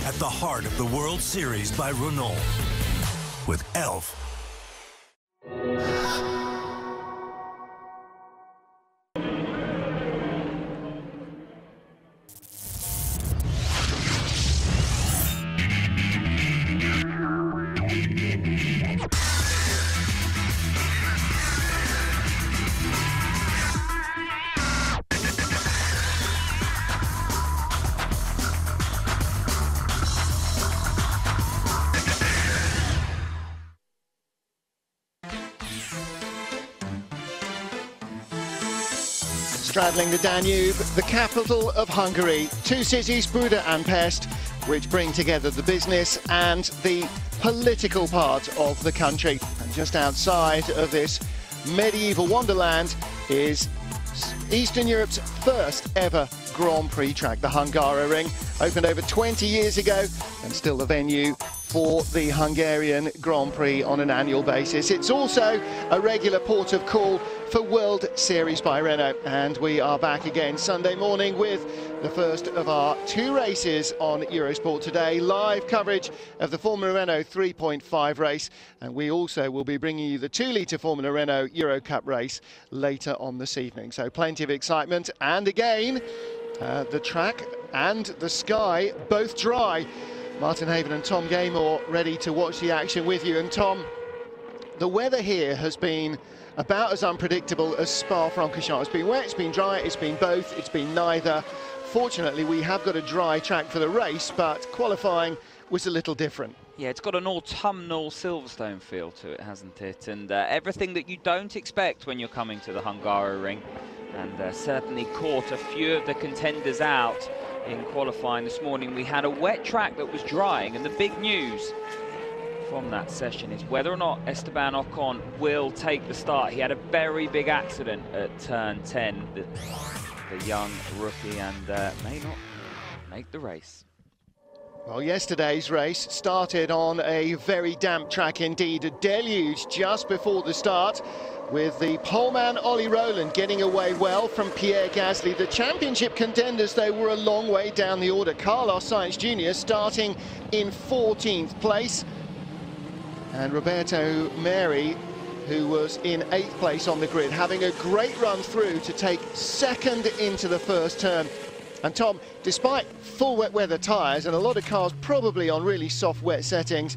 at the heart of the World Series by Renault with Elf. Straddling the Danube, the capital of Hungary, two cities, Buda and Pest, which bring together the business and the political part of the country. And just outside of this medieval wonderland is Eastern Europe's first ever Grand Prix track, the Hungaroring, opened over 20 years ago and still the venue for the Hungarian Grand Prix on an annual basis. It's also a regular port of call for World Series by Renault, and we are back again Sunday morning with the first of our two races on Eurosport today. Live coverage of the Formula Renault 3.5 race, and we also will be bringing you the 2-litre Formula Renault Euro Cup race later on this evening. So plenty of excitement, and again the track and the sky both dry. Martin Haven and Tom Gaymore ready to watch the action with you. And Tom, the weather here has been about as unpredictable as Spa-Francorchamps. It's been wet, it's been dry, it's been both, it's been neither. Fortunately, we have got a dry track for the race, but qualifying was a little different. Yeah, it's got an autumnal Silverstone feel to it, hasn't it? And everything that you don't expect when you're coming to the Hungaroring. And certainly caught a few of the contenders out in qualifying this morning. We had a wet track that was drying, and the big news from that session is whether or not Esteban Ocon will take the start. He had a very big accident at turn 10, the young rookie, and may not make the race. Well, yesterday's race started on a very damp track indeed, a deluge just before the start, with the poleman Ollie Rowland getting away well from Pierre Gasly. The championship contenders, though, were a long way down the order. Carlos Sainz Jr. starting in 14th place, and Roberto Meri, who was in 8th place on the grid, having a great run through to take second into the first turn. And Tom, despite full wet weather tyres and a lot of cars probably on really soft wet settings,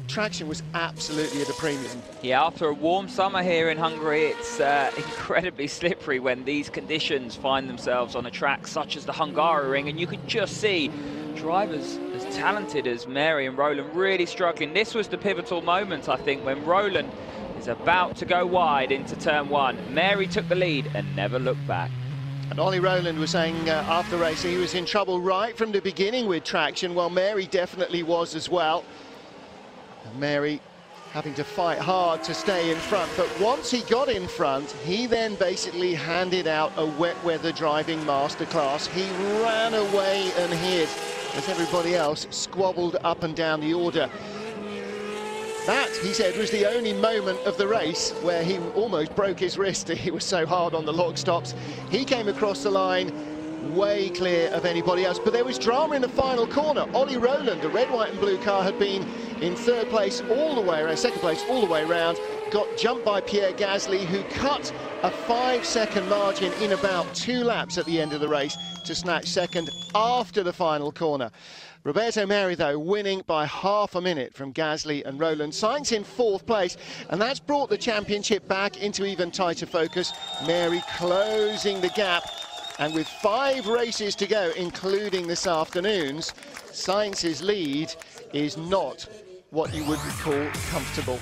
traction was absolutely at a premium. Yeah, after a warm summer here in Hungary, it's incredibly slippery when these conditions find themselves on a track such as the Hungaroring, and you could just see drivers as talented as Meri and Rowland really struggling. This was the pivotal moment, I think, when Rowland is about to go wide into turn 1. Meri took the lead and never looked back. And Ollie Rowland was saying after racing he was in trouble right from the beginning with traction. Well, Meri definitely was as well. And Meri having to fight hard to stay in front, but once he got in front, he then basically handed out a wet weather driving masterclass. He ran away and hid as everybody else squabbled up and down the order. That, he said, was the only moment of the race where he almost broke his wrist. He was so hard on the lock stops. He came across the line way clear of anybody else, but there was drama in the final corner. Ollie Rowland, the red, white and blue car, had been in 3rd place all the way around, 2nd place all the way around, got jumped by Pierre Gasly, who cut a 5-second margin in about 2 laps at the end of the race to snatch second after the final corner. Roberto Meri, though, winning by half a minute from Gasly and Rowland. Sainz in 4th place, and that's brought the championship back into even tighter focus. Meri closing the gap, and with 5 races to go, including this afternoon's, Sainz's lead is not what you would call comfortable.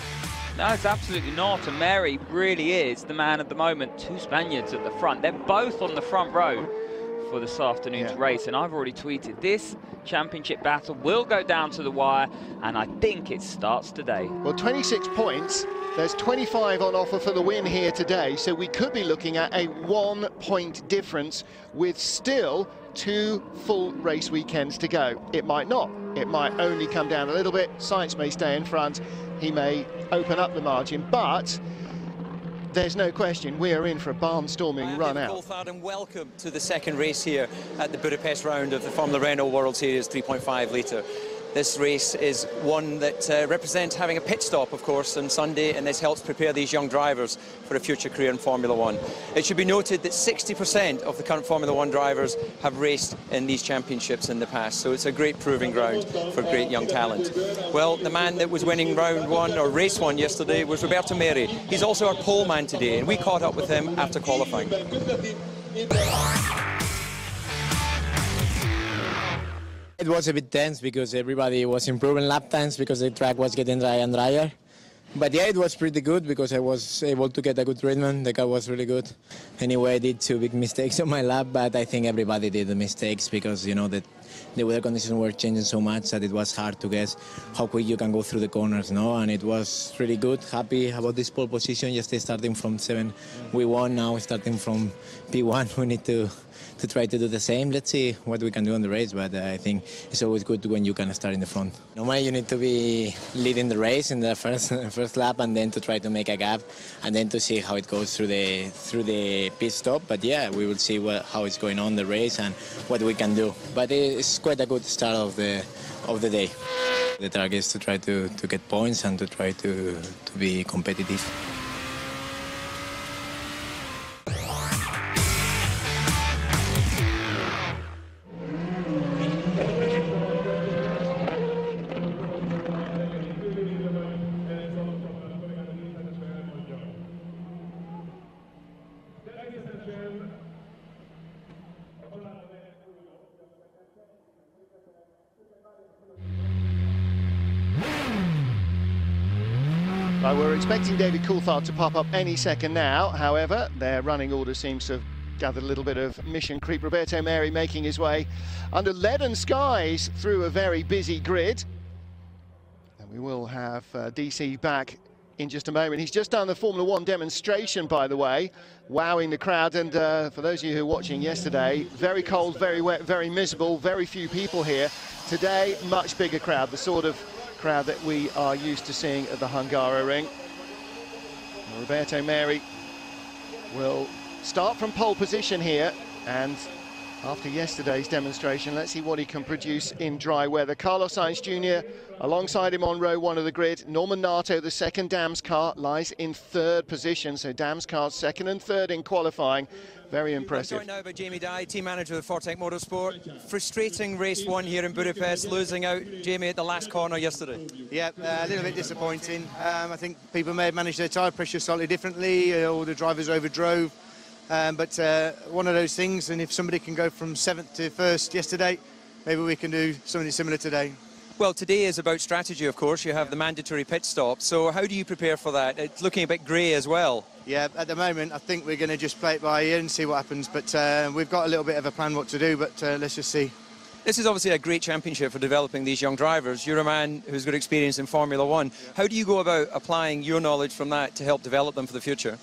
No, it's absolutely not, and Meri really is the man at the moment. 2 Spaniards at the front. They're both on the front row for this afternoon's race, and I've already tweeted this championship battle will go down to the wire, and I think it starts today. Well, 26 points, there's 25 on offer for the win here today, so we could be looking at a 1-point difference with still 2 full race weekends to go. It might not, it might only come down a little bit. Sainz may stay in front, he may open up the margin, but there's no question we are in for a barnstorming run out. Coulthard, and welcome to the second race here at the Budapest round of the Formula Renault World Series 3.5 litre. This race is one that represents having a pit stop, of course, on Sunday, and this helps prepare these young drivers for a future career in Formula One. It should be noted that 60% of the current Formula One drivers have raced in these championships in the past, so it's a great proving ground for great young talent. Well, the man that was winning round one, or race one yesterday, was Roberto Meri. He's also our pole man today, and we caught up with him after qualifying. It was a bit tense because everybody was improving lap times because the track was getting drier and drier. But yeah, it was pretty good because I was able to get a good rhythm. The car was really good. Anyway, I did 2 big mistakes on my lap, but I think everybody did the mistakes because, you know, the weather conditions were changing so much that it was hard to guess how quick you can go through the corners, no? And it was really good. Happy about this pole position. Yesterday starting from 7, we won. Now starting from P1, we need to try to do the same. Let's see what we can do on the race, but I think it's always good when you can start in the front. Normally you need to be leading the race in the first lap and then to try to make a gap and then to see how it goes through the pit stop. But yeah, we will see how it's going on the race and what we can do. But it's quite a good start of the day. The target is to try to get points and to try to be competitive. Well, we're expecting David Coulthard to pop up any second now. However, their running order seems to have gathered a little bit of mission creep. Roberto Meri making his way under leaden skies through a very busy grid. And we will have DC back in just a moment. He's just done the Formula One demonstration, by the way, wowing the crowd. And for those of you who were watching yesterday, very cold, very wet, very miserable, very few people here. Today, much bigger crowd, the sort of crowd that we are used to seeing at the Hungaroring. Roberto Meri will start from pole position here, and after yesterday's demonstration, let's see what he can produce in dry weather. Carlos Sainz Jr. alongside him on row 1 of the grid. Norman Nato, the second Dams car, lies in 3rd position, so Dams cars 2nd and 3rd in qualifying. Very impressive. I'm joined now by Jamie Dye, team manager of Fortec Motorsport. Frustrating race 1 here in Budapest, losing out, Jamie, at the last corner yesterday. Yeah, a little bit disappointing. I think people may have managed their tyre pressure slightly differently, all the drivers overdrove. But one of those things, and if somebody can go from 7th to 1st yesterday, maybe we can do something similar today. Well, today is about strategy, of course. You have the mandatory pit stop. So how do you prepare for that? It's looking a bit grey as well. Yeah, at the moment, I think we're going to just play it by ear and see what happens. But we've got a little bit of a plan what to do, but let's just see. This is obviously a great championship for developing these young drivers. You're a man who's got experience in Formula One. Yeah. How do you go about applying your knowledge from that to help develop them for the future?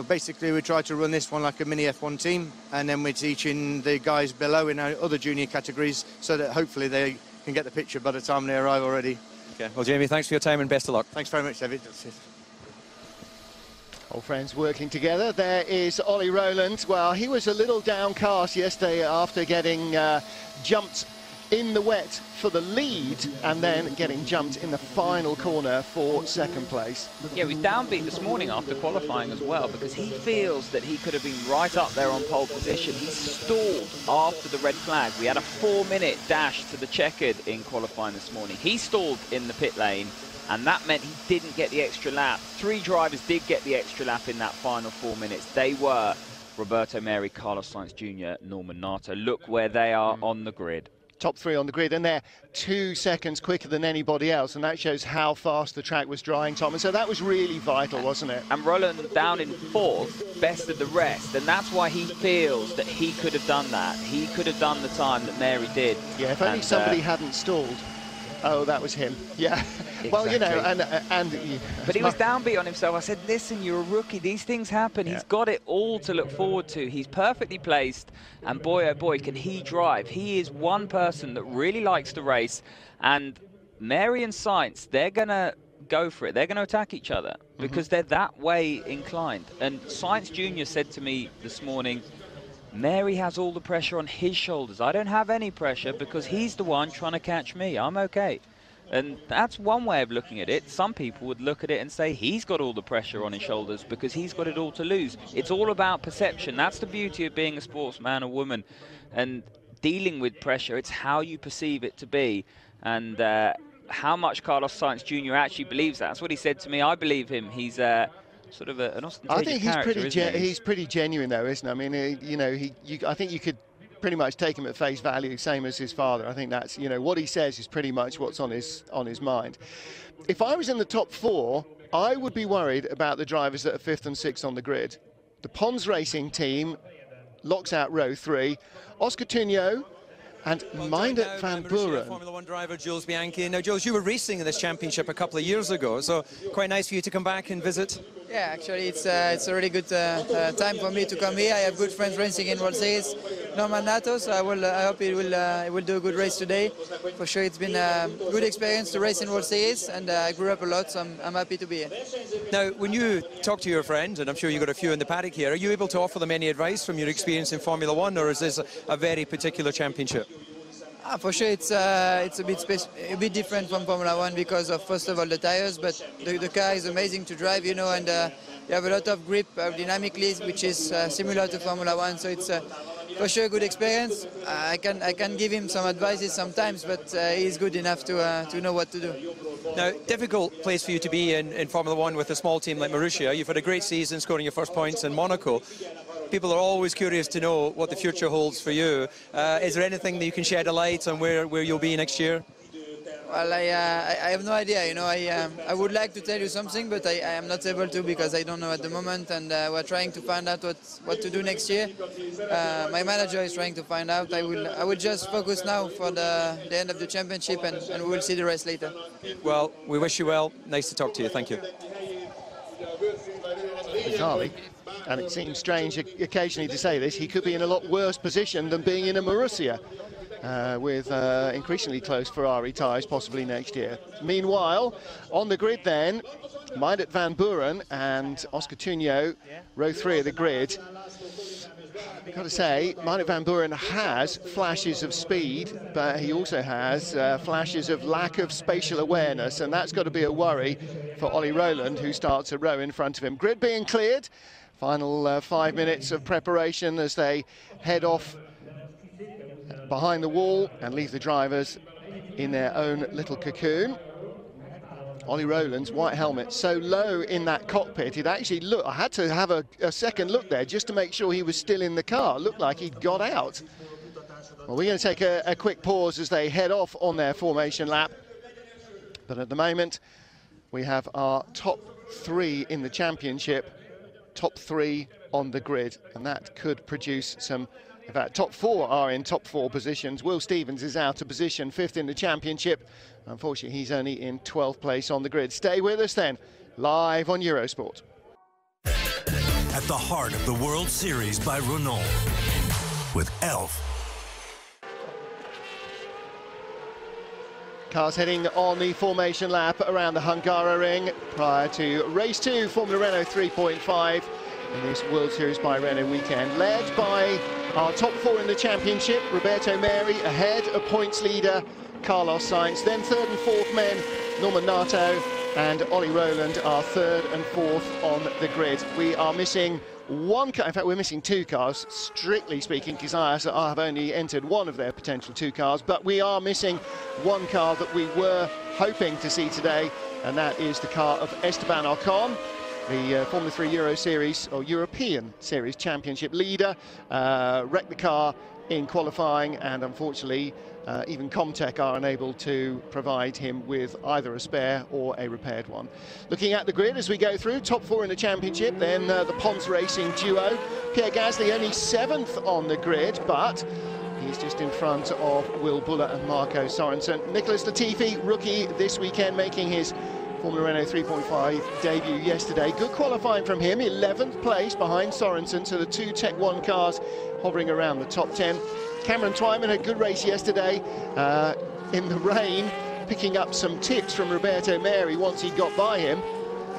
Basically, we try to run this one like a mini F1 team, and then we're teaching the guys below in our other junior categories so that hopefully they can get the picture by the time they arrive already. Okay. Well, Jamie, thanks for your time and best of luck. Thanks very much, David. Old friends working together. There is Ollie Rowland. Well, he was a little downcast yesterday after getting jumped in the wet for the lead and then getting jumped in the final corner for 2nd place. Yeah, he was downbeat this morning after qualifying as well because he feels that he could have been right up there on pole position. He stalled after the red flag. We had a 4-minute dash to the checkered in qualifying this morning. He stalled in the pit lane, and that meant he didn't get the extra lap. 3 drivers did get the extra lap in that final 4 minutes. They were Roberto Meri, Carlos Sainz Jr., Norman Nato. Look where they are on the grid. Top 3 on the grid, and they're 2 seconds quicker than anybody else, and that shows how fast the track was drying, Tom. And so that was really vital, wasn't it? And Roland down in 4th, best of the rest, and that's why he feels that he could have done that. He could have done the time that Meri did. Yeah, if only somebody hadn't stalled. Oh, that was him. Yeah. Exactly. Well, you know, but he was downbeat on himself. I said, listen, you're a rookie. These things happen. Yeah. He's got it all to look forward to. He's perfectly placed, and boy, oh boy, can he drive. He is one person that really likes to race, and Meri and Sainz, they're going to go for it. They're going to attack each other because they're that way inclined. And Science Junior said to me this morning, Mary has all the pressure on his shoulders. I don't have any pressure because he's the one trying to catch me. I'm okay. And that's one way of looking at it. Some people would look at it and say he's got all the pressure on his shoulders because he's got it all to lose. It's all about perception. That's the beauty of being a sportsman or woman. And dealing with pressure, it's how you perceive it to be. And how much Carlos Sainz Jr. actually believes that. That's what he said to me. I believe him. He's sort of an ostentatious character. I think he's pretty genuine, though, isn't he? I mean, you know, I think you could pretty much take him at face value, same as his father. I think that's, you know, what he says is pretty much what's on his mind. If I was in the top 4, I would be worried about the drivers that are 5th and 6th on the grid. The Pons Racing team locks out row 3. Oscar Tuño and Meindert van Buren. Formula One driver Jules Bianchi. Now, Jules, you were racing in this championship a couple of years ago, so quite nice for you to come back and visit. Yeah, actually, it's a really good time for me to come here. I have good friends racing in World Series. Norman Nato, so I hope he will do a good race today. For sure, it's been a good experience to race in World Series, and I grew up a lot, so I'm happy to be here. Now, when you talk to your friends, and I'm sure you've got a few in the paddock here, are you able to offer them any advice from your experience in Formula One, or is this a very particular championship? For sure, it's a bit different from Formula One because of, first of all, the tires, but the car is amazing to drive, you know, and you have a lot of grip aerodynamically, which is similar to Formula One, so it's for sure a good experience. I can give him some advices sometimes, but he's good enough to know what to do. Now, difficult place for you to be in Formula One with a small team like Marussia. You've had a great season, scoring your first points in Monaco. People are always curious to know what the future holds for you. Is there anything that you can shed a light on where you'll be next year? Well, I have no idea. You know, I would like to tell you something, but I am not able to because I don't know at the moment, and we're trying to find out what to do next year. My manager is trying to find out. I will just focus now for the end of the championship, and we will see the rest later. Well, we wish you well. Nice to talk to you. Thank you. Bizarrely, and it seems strange occasionally to say this, he could be in a lot worse position than being in a Marussia. With increasingly close Ferrari tyres possibly next year. Meanwhile, on the grid then, Meindert van Buren and Oscar Tuño, row 3 of the grid. I've got to say, Meindert van Buren has flashes of speed, but he also has flashes of lack of spatial awareness, and that's got to be a worry for Ollie Rowland, who starts a row in front of him. Grid being cleared, final 5 minutes of preparation as they head off behind the wall and leave the drivers in their own little cocoon. Ollie Rowland's white helmet so low in that cockpit, it actually looked, I had to have a second look there just to make sure he was still in the car. It looked like he'd got out. Well, we're going to take a quick pause as they head off on their formation lap. But at the moment, we have our top 3 in the championship, top 3 on the grid, and that could produce some. In fact, top 4 are in top 4 positions. Will Stevens is out of position, 5th in the championship. Unfortunately, he's only in 12th place on the grid. Stay with us then, live on Eurosport. At the heart of the World Series by Renault, with Elf. Cars heading on the formation lap around the Hungaroring prior to race 2, Formula Renault 3.5. In this World Series by Renault weekend, led by our top 4 in the championship. Roberto Meri ahead, a points leader, Carlos Sainz. Then 3rd and 4th men, Norman Nato and Ollie Rowland are 3rd and 4th on the grid. We are missing one car, in fact we're missing 2 cars, strictly speaking, because I have only entered one of their potential 2 cars, but we are missing one car that we were hoping to see today, and that is the car of Esteban Ocon. The Formula 3 Euro Series, or European Series Championship leader, wrecked the car in qualifying, and unfortunately even Comtech are unable to provide him with either a spare or a repaired one. Looking at the grid as we go through, top 4 in the championship, then the Pons Racing duo. Pierre Gasly only 7th on the grid, but he's just in front of Will Buller and Marco Sorensen. Nicholas Latifi, rookie this weekend, making his Formula Renault 3.5 debut yesterday. Good qualifying from him, 11th place behind Sorensen, so the 2 Tech 1 cars hovering around the top 10. Cameron Twyman had a good race yesterday in the rain, picking up some tips from Roberto Meri once he got by him,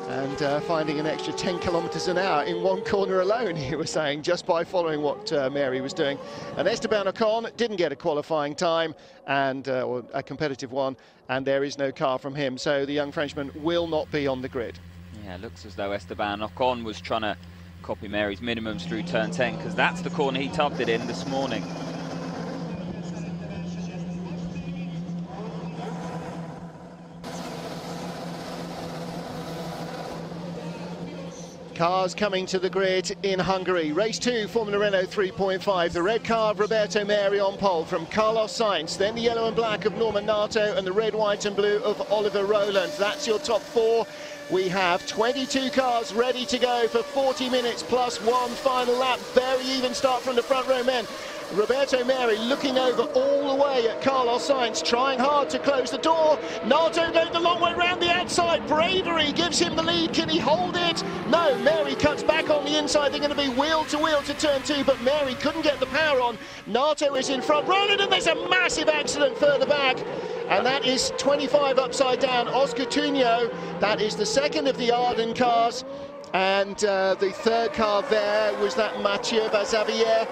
and finding an extra 10 kilometers an hour in one corner alone, he was saying, just by following what Meri was doing. And Esteban Ocon didn't get a qualifying time, and or a competitive one, and there is no car from him, so the young Frenchman will not be on the grid. Yeah, it looks as though Esteban Ocon was trying to copy Meri's minimums through turn 10, because that's the corner he tubbed it in this morning. Cars coming to the grid in Hungary. Race 2, Formula Renault 3.5. The red car of Roberto Meri on pole from Carlos Sainz. Then the yellow and black of Norman Nato and the red, white and blue of Oliver Rowland. That's your top 4. We have 22 cars ready to go for 40 minutes plus one final lap. Very even start from the front row men. Roberto Meri looking over all the way at Carlos Sainz, trying hard to close the door. Nato going the long way round the outside. Bravery gives him the lead. Can he hold it? No, Meri cuts back on the inside. They're going to be wheel to turn 2, but Meri couldn't get the power on. Nato is in front. Rowland, and there's a massive accident further back. And that is 25 upside down. Oscar Tunio, that is the second of the Arden cars. And the third car there was that Mathieu Vazavier.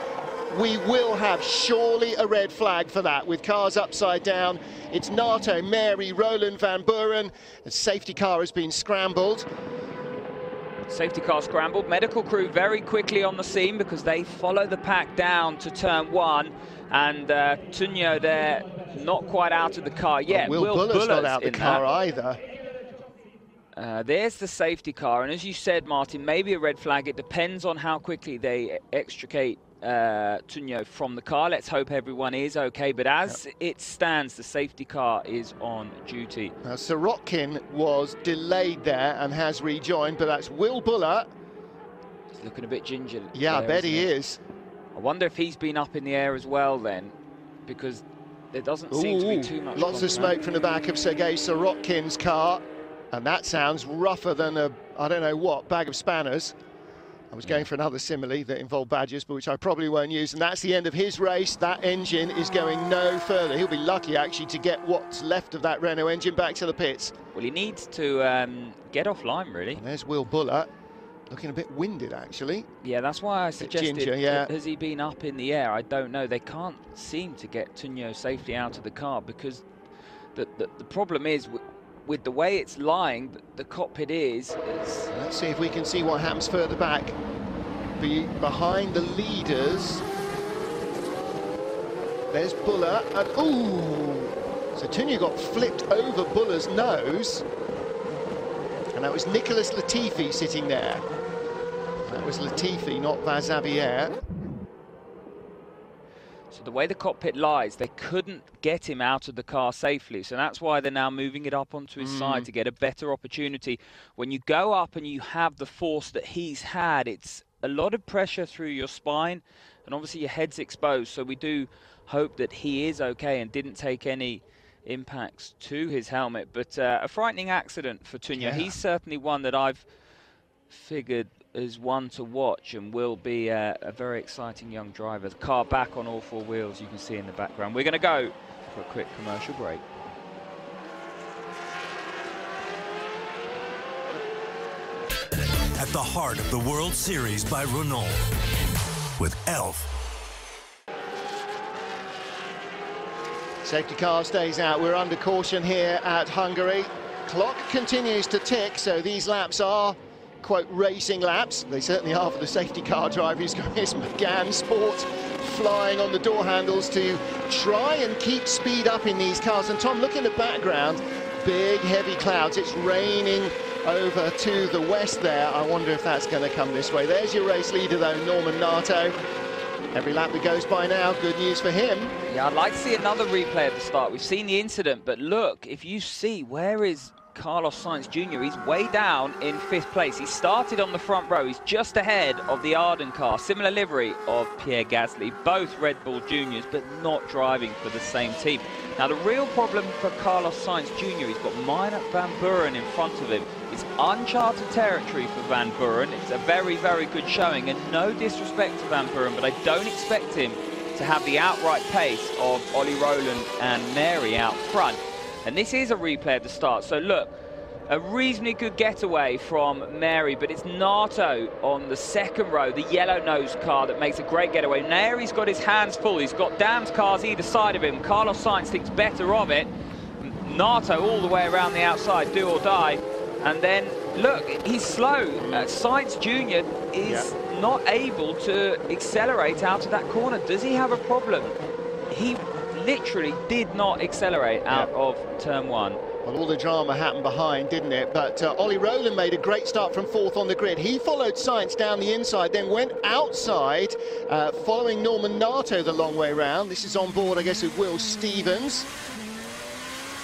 We will have surely a red flag for that, with cars upside down. It's Nato, Meri, Roland Van Buren. The safety car has been scrambled. Safety car scrambled. Medical crew very quickly on the scene, because they follow the pack down to turn 1. And Tunio there, not quite out of the car yet. Will Buller's not out of the car either. There's the safety car, and as you said, Martin, maybe a red flag. It depends on how quickly they extricate Tunio from the car. Let's hope everyone is okay, but as it stands, the safety car is on duty. Now, Sirotkin was delayed there and has rejoined, but that's Will Buller. He's looking a bit ginger. Yeah, I bet he is. I wonder if he's been up in the air as well then, because there doesn't seem to be too much. Lots of smoke from the back of Sergei Sirotkin's car, and that sounds rougher than a, I don't know what, bag of spanners. I was going for another simile that involved badgers, but which I probably won't use, and that's the end of his race. That engine is going no further. He'll be lucky, actually, to get what's left of that Renault engine back to the pits. Well, he needs to get offline, really. And there's Will Buller, looking a bit winded, actually. Yeah, that's why I suggested, ginger, yeah. Has he been up in the air? I don't know. They can't seem to get Tunio safely out of the car, because the problem is, with the way it's lying, the cockpit is... Let's see if we can see what happens further back. Behind the leaders. There's Buller, and ooh! So Tunio got flipped over Buller's nose. And that was Nicolas Latifi sitting there. That was Latifi, not Vazavier. So the way the cockpit lies, they couldn't get him out of the car safely. So that's why they're now moving it up onto his side to get a better opportunity. When you go up and you have the force that he's had, it's a lot of pressure through your spine, and obviously your head's exposed. So we do hope that he is okay and didn't take any impacts to his helmet. But a frightening accident for Tunio. Yeah. He's certainly one that I've figured is one to watch and will be a very exciting young driver. The car back on all 4 wheels, you can see in the background. We're going to go for a quick commercial break. At the heart of the World Series by Renault with Elf. Safety car stays out. We're under caution here at Hungary. Clock continues to tick, so these laps are, quote, racing laps. They certainly are for the safety car driver who's got his McGann Sport flying on the door handles to try and keep speed up in these cars. And Tom, look in the background, big heavy clouds. It's raining over to the west there. I wonder if that's going to come this way. There's your race leader though, Norman Nato. Every lap that goes by now, good news for him. Yeah, I'd like to see another replay at the start. We've seen the incident, but look, if you see, where is Carlos Sainz Jr.? He's way down in 5th place. He started on the front row. He's just ahead of the Arden car. Similar livery of Pierre Gasly, both Red Bull Juniors, but not driving for the same team. Now, the real problem for Carlos Sainz Jr., he's got Minot Van Buren in front of him. It's uncharted territory for Van Buren. It's a very, very good showing, and no disrespect to Van Buren, but I don't expect him to have the outright pace of Ollie Rowland and Meri out front. And this is a replay of the start. So look, a reasonably good getaway from Mary, but it's Nato on the second row, the yellow-nosed car, that makes a great getaway. Mary's got his hands full. He's got Dam's cars either side of him. Carlos Sainz thinks better of it. Nato all the way around the outside, do or die. And then, look, he's slow. Sainz Jr. is not able to accelerate out of that corner. Does he have a problem? He literally did not accelerate out of turn 1. Well, all the drama happened behind, didn't it? But Ollie Rowland made a great start from 4th on the grid. He followed Sainz down the inside, then went outside, following Norman Nato the long way round. This is on board, I guess, with Will Stevens.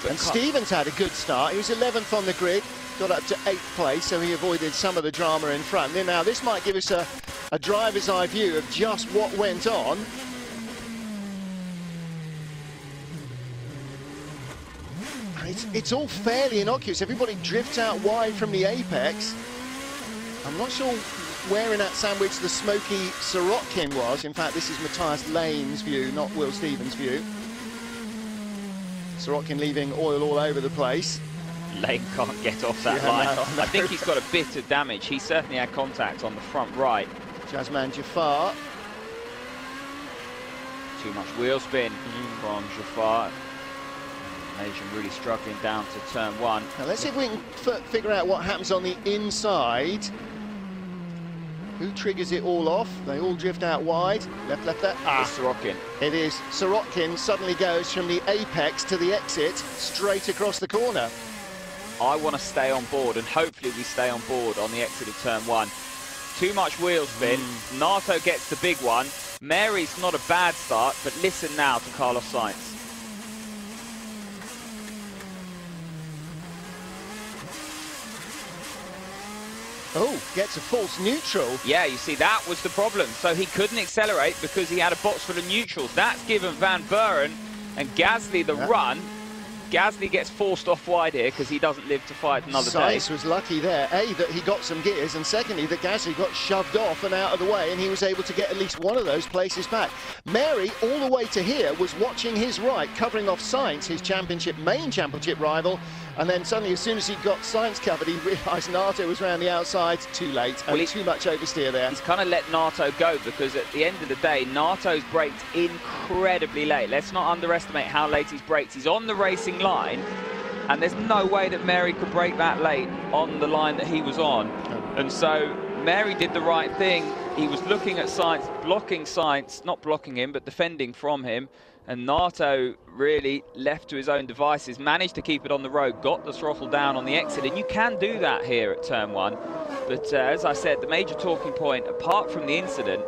And Stevens had a good start. He was 11th on the grid, got up to 8th place, so he avoided some of the drama in front. Now, this might give us a driver's eye view of just what went on. It's all fairly innocuous. Everybody drifts out wide from the apex. I'm not sure where in that sandwich the smoky Sirotkin was. In fact, this is Matthias Lane's view, not Will Stevens' view. Sirotkin leaving oil all over the place. Lane can't get off that line. No. I think he's got a bit of damage. He certainly had contact on the front right. Jasman Jafar. Too much wheel spin from Jafar. Asian really struggling down to turn 1. Now let's see if we can figure out what happens on the inside. Who triggers it all off? They all drift out wide. Left, left, left. It's Sirotkin. It is. Sirotkin suddenly goes from the apex to the exit, straight across the corner. I want to stay on board, and hopefully we stay on board on the exit of turn 1. Too much wheel spin. Nato gets the big one. Mary's not a bad start, but listen now to Carlos Sainz. Oh, gets a false neutral. Yeah, you see, that was the problem. So he couldn't accelerate because he had a box full of neutrals. That's given Van Buren and Gasly the run. Gasly gets forced off wide here because he doesn't live to fight another day. Sainz was lucky there, A, that he got some gears, and secondly, that Gasly got shoved off and out of the way, and he was able to get at least one of those places back. Mary, all the way to here, was watching his right, covering off Sainz, his main championship rival, and then suddenly, as soon as he got Sainz covered, he realised Nato was around the outside. Too late, and too much oversteer there. He's kind of let Nato go because at the end of the day, Nato's braked incredibly late. Let's not underestimate how late he's braked. He's on the racing line, and there's no way that Mary could brake that late on the line that he was on. And so Mary did the right thing. He was looking at Sainz, blocking Sainz, not blocking him, but defending from him. And Nato really left to his own devices, managed to keep it on the road, got the throttle down on the exit, and you can do that here at turn 1. But as I said, the major talking point, apart from the incident,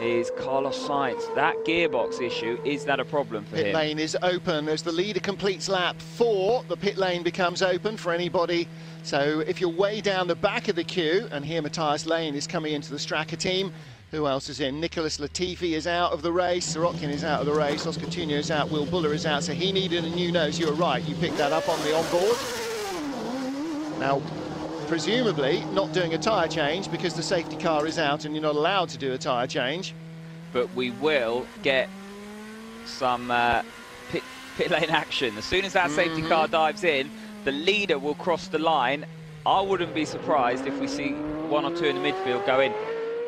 is Carlos Sainz. That gearbox issue, is that a problem for him? Pit lane is open as the leader completes lap 4. The pit lane becomes open for anybody. So if you're way down the back of the queue, and here Matthias Lane is coming into the Straka team. Who else is in? Nicholas Latifi is out of the race. Sirotkin is out of the race. Oscar Tunio is out. Will Buller is out. So he needed a new nose. You're right. You picked that up on the onboard. Now, presumably not doing a tyre change because the safety car is out and you're not allowed to do a tyre change. But we will get some pit lane action. As soon as that safety car dives in, the leader will cross the line. I wouldn't be surprised if we see 1 or 2 in the midfield go in.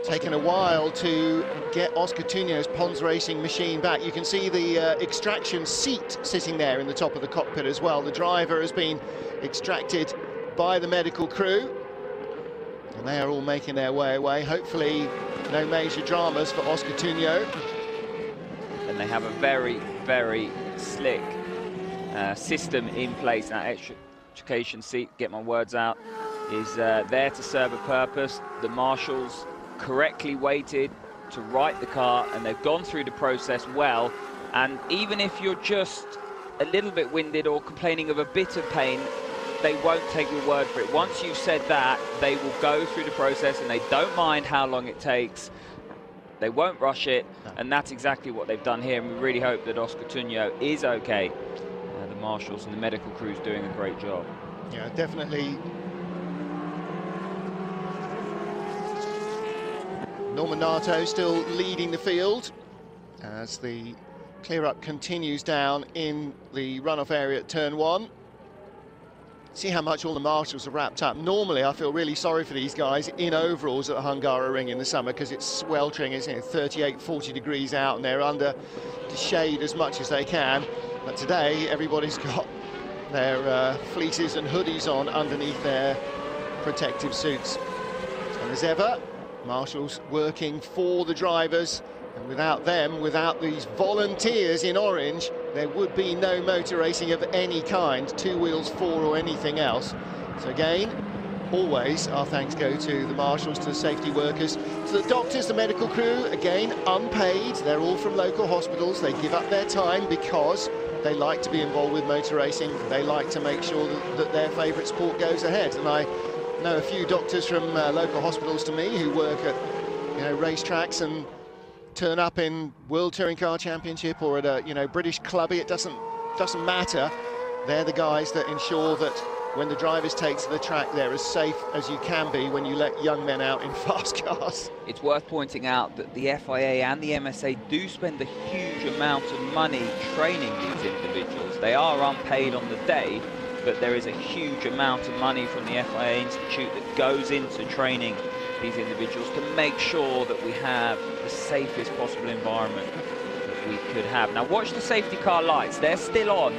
Taken a while to get Oscar Tunio's Pons Racing machine back. You can see the extraction seat sitting there in the top of the cockpit as well. The driver has been extracted by the medical crew, and they are all making their way away. Hopefully no major dramas for Oscar Tunio. And they have a very, very slick system in place. That extrication seat, get my words out, is there to serve a purpose. The marshals correctly weighted to right the car, and they've gone through the process well. And even if you're just a little bit winded or complaining of a bit of pain, they won't take your word for it. Once you've said that, they will go through the process, and they don't mind how long it takes. They won't rush it, and that's exactly what they've done here. And we really hope that Oscar Tunio is okay. The marshals and the medical crew's doing a great job. Yeah, definitely. Norman Nato still leading the field as the Clear-up continues down in the runoff area at turn 1. See how much all the marshals are wrapped up. Normally, I feel really sorry for these guys in overalls at the Hungaroring in the summer because it's sweltering. It's 38, 40 degrees out, and they're under the shade as much as they can. But today, everybody's got their fleeces and hoodies on underneath their protective suits. And as ever, marshals working for the drivers. And without them, without these volunteers in orange, there would be no motor racing of any kind, 2 wheels, 4 or anything else. So again, always our thanks go to the marshals, to the safety workers, to the doctors, the medical crew, again, unpaid. They're all from local hospitals. They give up their time because they like to be involved with motor racing. They like to make sure that their favourite sport goes ahead. And I know a few doctors from local hospitals to me who work at, you know, racetracks and turn up in World Touring Car Championship or at a, you know, British clubby. It doesn't matter. They're the guys that ensure that when the drivers take to the track, they're as safe as you can be when you let young men out in fast cars. It's worth pointing out that the FIA and the MSA do spend a huge amount of money training these individuals. They are unpaid on the day, but there is a huge amount of money from the FIA Institute that goes into training these individuals to make sure that we have the safest possible environment that we could have. Now watch the safety car lights, they're still on.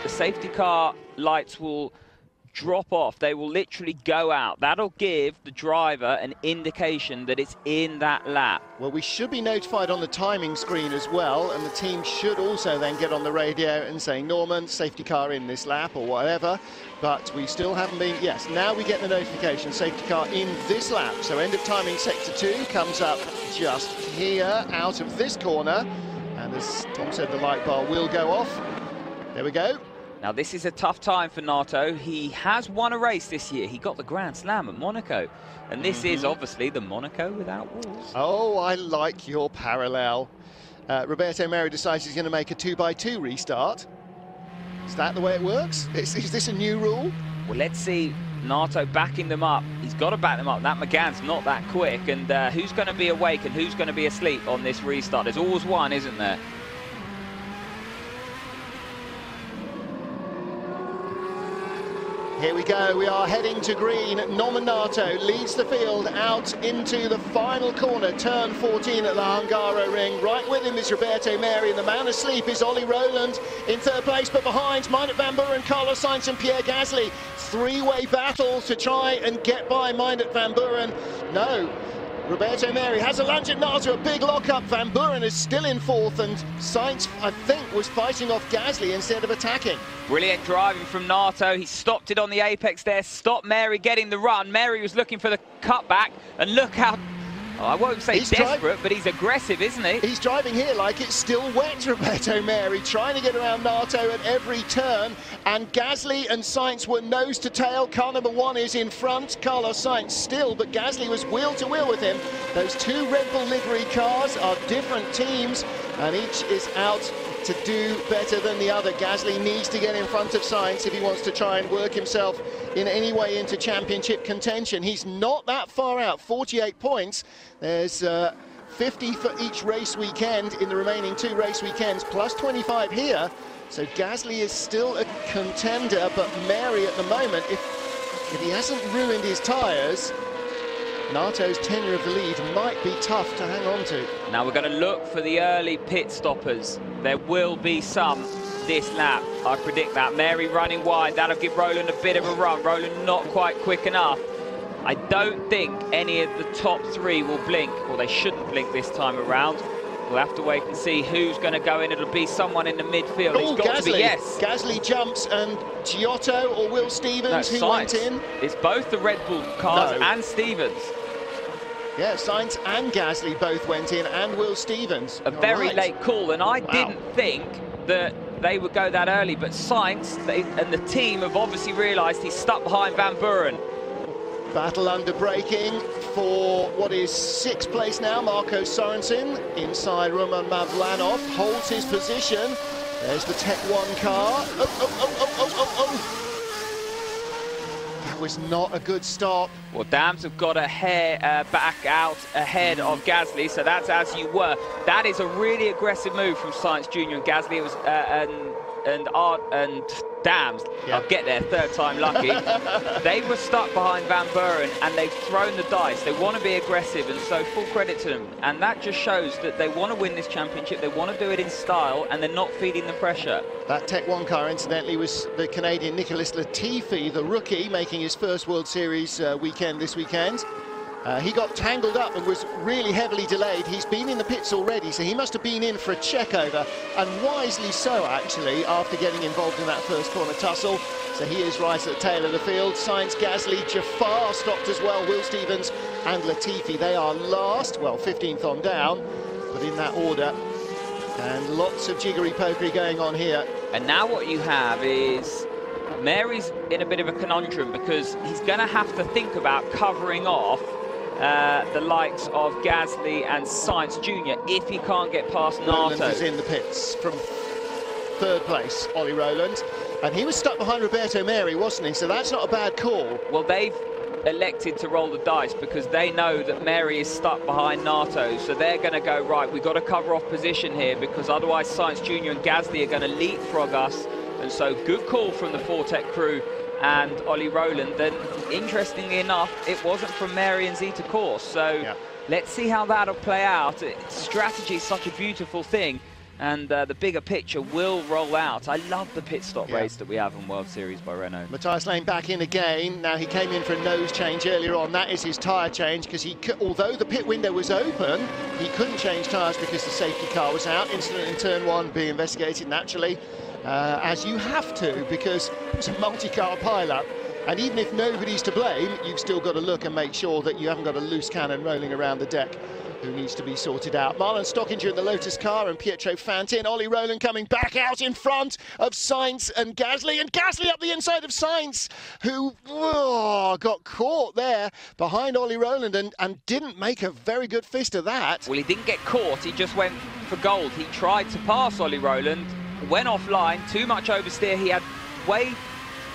The safety car lights will drop off, they will literally go out. That'll give the driver an indication that it's in that lap. Well, we should be notified on the timing screen as well, and the team should also then get on the radio and say, Norman, safety car in this lap or whatever, but we still haven't been. Yes, now we get the notification, safety car in this lap. So end of timing sector 2 comes up just here out of this corner, and as Tom said, the light bar will go off. There we go. Now this is a tough time for Nato. He has won a race this year. He got the Grand Slam at Monaco. And this is obviously the Monaco without walls. Oh, I like your parallel. Roberto Merri decides he's going to make a 2x2 restart. Is that the way it works? Is this a new rule? Well, let's see Nato backing them up. He's got to back them up. That McGann's not that quick. And who's going to be awake and who's going to be asleep on this restart? There's always one, isn't there? Here we go, we are heading to green. Norman Nato leads the field out into the final corner, turn 14 at the Hungaroring. Right with him is Roberto Merri, and the man asleep is Ollie Rowland in third place, but behind Meinert van Buren, Carlos Sainz and Pierre Gasly. Three-way battle to try and get by Meinert van Buren. No. Roberto Merri has a lunge at Nato, a big lock-up. Van Buren is still in fourth, and Sainz, I think, was fighting off Gasly instead of attacking. Brilliant driving from Nato. He stopped it on the apex there, stopped Merri getting the run. Merri was looking for the cutback, and look how, I won't say desperate, but he's aggressive, isn't he? He's driving here like it's still wet, Roberto Merri, trying to get around Nato at every turn, and Gasly and Sainz were nose to tail. Car number 1 is in front, Carlos Sainz still, but Gasly was wheel to wheel with him. Those two Red Bull livery cars are different teams, and each is out to do better than the other. Gasly needs to get in front of Sainz if he wants to try and work himself in any way into championship contention. He's not that far out, 48 points. There's 50 for each race weekend in the remaining 2 race weekends, plus 25 here. So Gasly is still a contender, but Merri at the moment, if he hasn't ruined his tyres, Nato's tenure of the lead might be tough to hang on to. Now we're going to look for the early pit stoppers. There will be some this lap, I predict that. Merri running wide, that'll give Rowland a bit of a run. Rowland not quite quick enough. I don't think any of the top 3 will blink, or they shouldn't blink this time around. We'll have to wait and see who's going to go in. It'll be someone in the midfield. Oh, it's got Gasly. to be, yes. Gasly jumps, and Giotto or Will Stevens, who went in. It's both the Red Bull cars and Stevens. Yeah, Sainz and Gasly both went in, and Will Stevens. A very late call, and I didn't think that they would go that early, but Sainz and the team have obviously realised he's stuck behind Van Buren. Battle under braking for what is 6th place now. Marco Sorensen inside Roman Mavlanov holds his position. There's the Tech 1 car. That was not a good stop. Well, Dams have got a hair back out ahead of Gasly, so that's as you were. That is a really aggressive move from Sainz Jr. and Gasly. It was and Dams, yeah. I'll get there, third time lucky. They were stuck behind Van Buren and they've thrown the dice. They want to be aggressive, and so full credit to them. And that just shows that they want to win this championship. They want to do it in style, and they're not feeding the pressure. That Tech 1 car, incidentally, was the Canadian Nicholas Latifi, the rookie, making his first World Series weekend this weekend. He got tangled up and was really heavily delayed. He's been in the pits already, so he must have been in for a check-over, and wisely so, actually, after getting involved in that first corner tussle. So he is right at the tail of the field. Sainz, Gasly, Jafar stopped as well, Will Stevens and Latifi. They are last, well, 15th on down, but in that order. And lots of jiggery-pokery going on here. And now what you have is Mary's in a bit of a conundrum, because he's going to have to think about covering off the likes of Gasly and Sainz Jr. if he can't get past Nato. Rowland is in the pits from third place, Ollie Rowland. And he was stuck behind Roberto Meri, wasn't he? So that's not a bad call. Well, they've elected to roll the dice because they know that Meri is stuck behind Nato. So they're going to go, right, we've got to cover off position here, because otherwise Sainz Jr. and Gasly are going to leapfrog us. And so good call from the Fortec crew and Ollie Rowland. And interestingly enough, it wasn't from Meri and Zeta Course. So yeah. Let's see how that'll play out. Strategy is such a beautiful thing, and the bigger picture will roll out. I love the pit stop race that we have in World Series by Renault. Matthias Lane back in again. Now he came in for a nose change earlier on. That is his tyre change, because he, although the pit window was open, he couldn't change tyres because the safety car was out. Incident in turn 1 being investigated naturally. As you have to, because it's a multi-car pile-up, and even if nobody's to blame, you've still got to look and make sure that you haven't got a loose cannon rolling around the deck who needs to be sorted out. Marlon Stockinger in the Lotus car and Pietro Fantin. Ollie Rowland coming back out in front of Sainz and Gasly up the inside of Sainz, who got caught there behind Ollie Rowland and didn't make a very good fist of that. Well, he didn't get caught, he just went for gold. He tried to pass Ollie Rowland, went offline, too much oversteer. He had way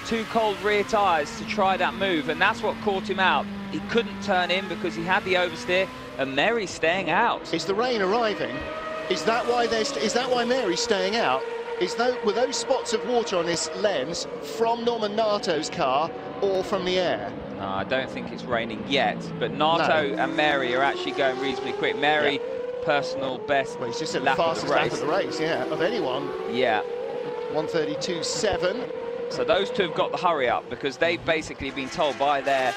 too cold rear tyres to try that move, and that's what caught him out. He couldn't turn in because he had the oversteer, and Mary's staying out. Is the rain arriving? Is that why Mary's staying out? Were those spots of water on this lens from Norman Nato's car or from the air? No, I don't think it's raining yet, but Nato and Mary are actually going reasonably quick. Mary, personal best. Well, he's just at the fastest lap of the race, of anyone. Yeah. 1:32.7. So those two have got the hurry up, because they've basically been told by their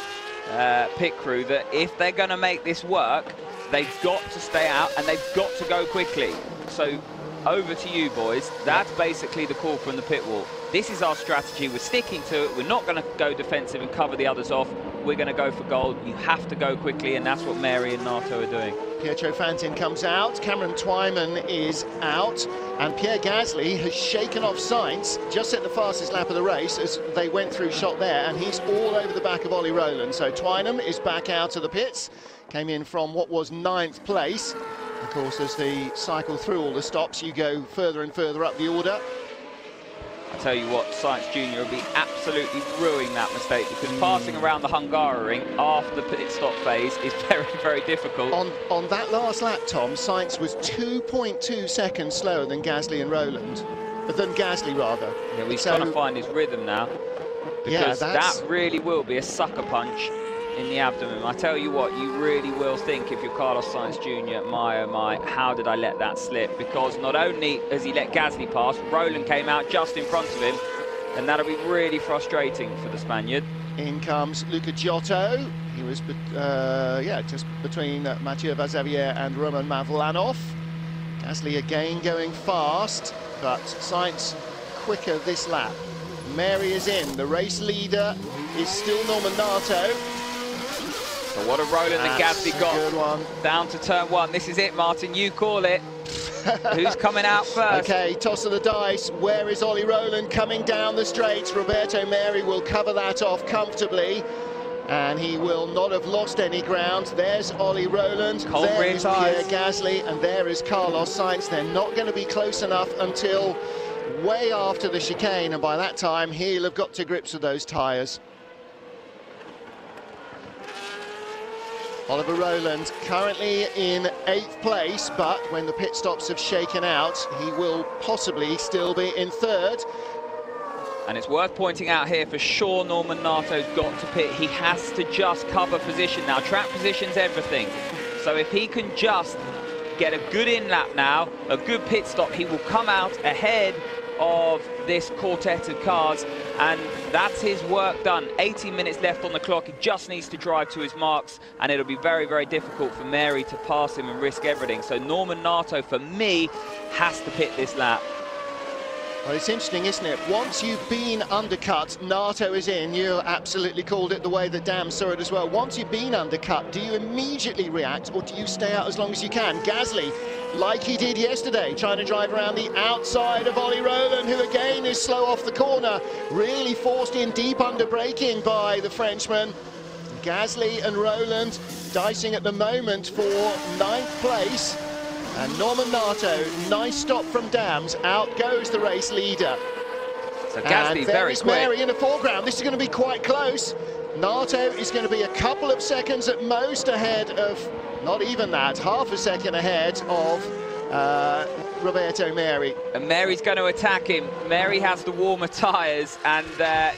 pit crew that if they're going to make this work, they've got to stay out and they've got to go quickly. So over to you, boys. That's basically the call from the pit wall. This is our strategy. We're sticking to it. We're not going to go defensive and cover the others off. We're going to go for gold. You have to go quickly, and that's what Mary and Nato are doing. Pietro Fantin comes out, Cameron Twyman is out, and Pierre Gasly has shaken off Sainz just at the fastest lap of the race as they went through shot there, and he's all over the back of Ollie Rowland. So Twyman is back out of the pits, came in from what was 9th place. Of course, as they cycle through all the stops, you go further and further up the order. I tell you what, Sainz Jr. will be absolutely ruining that mistake, because passing around the Hungaroring after the pit stop phase is very, very difficult. On that last lap, Tom, Sainz was 2.2 seconds slower than Gasly and Rowland. Than Gasly, rather. Yeah, he's trying to find his rhythm now, because that really will be a sucker punch in the abdomen. I tell you what, you really will think, if you're Carlos Sainz Jr., my oh my, how did I let that slip? Because not only has he let Gasly pass, Rowland came out just in front of him, and that'll be really frustrating for the Spaniard. In comes Luca Giotto. He was just between Mathieu Vazavier and Roman Mavlanov. Gasly again going fast, but Sainz quicker this lap. Mary is in. The race leader is still Norman Nato. So what a Rowland and Gasly got down to turn 1. This is it, Martin, you call it. Who's coming out first? Okay, toss of the dice. Where is Ollie Rowland coming down the straights? Roberto Meri will cover that off comfortably, and he will not have lost any ground. There's Ollie Rowland, there is Pierre Gasly, and there is Carlos Sainz. They're not going to be close enough until way after the chicane, and by that time he'll have got to grips with those tyres. Oliver Rowland currently in 8th place, but when the pit stops have shaken out, he will possibly still be in 3rd. And it's worth pointing out here, for sure, Norman Nato's got to pit. He has to just cover position now. Track position's everything. So if he can just get a good in-lap now, a good pit stop, he will come out ahead of this quartet of cars, and that's his work done. 18 minutes left on the clock. He just needs to drive to his marks, and it'll be very, very difficult for Mary to pass him and risk everything. So Norman Nato, for me, has to pit this lap. Well, it's interesting, isn't it? Once you've been undercut, Nato is in. You absolutely called it the way that Dam saw it as well. Once you've been undercut, do you immediately react, or do you stay out as long as you can? Gasly, like he did yesterday, trying to drive around the outside of Ollie Rowland, who again is slow off the corner, really forced in deep under braking by the Frenchman. Gasly and Rowland dicing at the moment for 9th place. And Norman Nato, nice stop from Dams, out goes the race leader. So Gasly and very quick. Mary in the foreground. This is going to be quite close. Nato is going to be a couple of seconds at most ahead of, not even that, half a second ahead of Roberto Mary. And Mary's going to attack him. Mary has the warmer tyres, and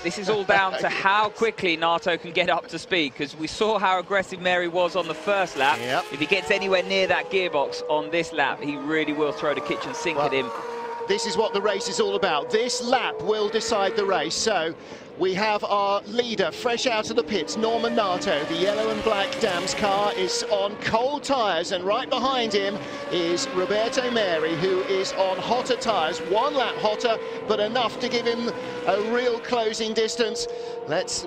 this is all down to how quickly Nato can get up to speed, because we saw how aggressive Mary was on the first lap. Yep. If he gets anywhere near that gearbox on this lap, he really will throw the kitchen sink at him. This is what the race is all about. This lap will decide the race. So we have our leader fresh out of the pits, Norman Nato. The yellow and black Dams car is on cold tyres, and right behind him is Roberto Mary, who is on hotter tyres. 1 lap hotter, but enough to give him a real closing distance.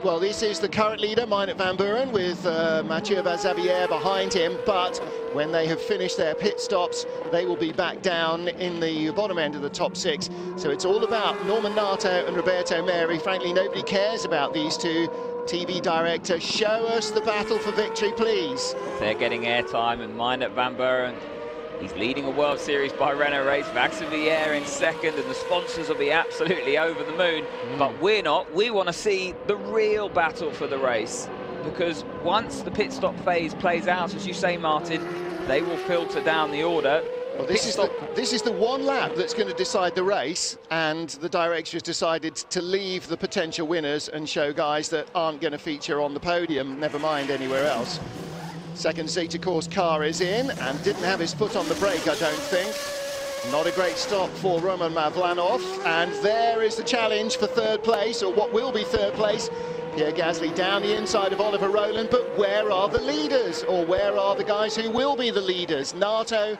Well, this is the current leader, Minot van Buren, with Mathieu Vazavière behind him, but when they have finished their pit stops, they will be back down in the bottom end of the top 6. So it's all about Norman Nato and Roberto Mary. Frankly, nobody cares about these two. TV director, show us the battle for victory, please. They're getting airtime, and Minot van Buren, he's leading a World Series by Renault race. Vaxivière in 2nd, and the sponsors will be absolutely over the moon. But we're not. We want to see the real battle for the race, because once the pit stop phase plays out, as you say, Martin, they will filter down the order. Well, this is the 1 lap that's going to decide the race, and the director has decided to leave the potential winners and show guys that aren't going to feature on the podium, never mind anywhere else. Second seat, of course, car is in, and didn't have his foot on the brake, I don't think. Not a great stop for Roman Mavlanov, and there is the challenge for 3rd place, or what will be 3rd place. Pierre Gasly down the inside of Oliver Rowland, but where are the leaders, or where are the guys who will be the leaders? Nato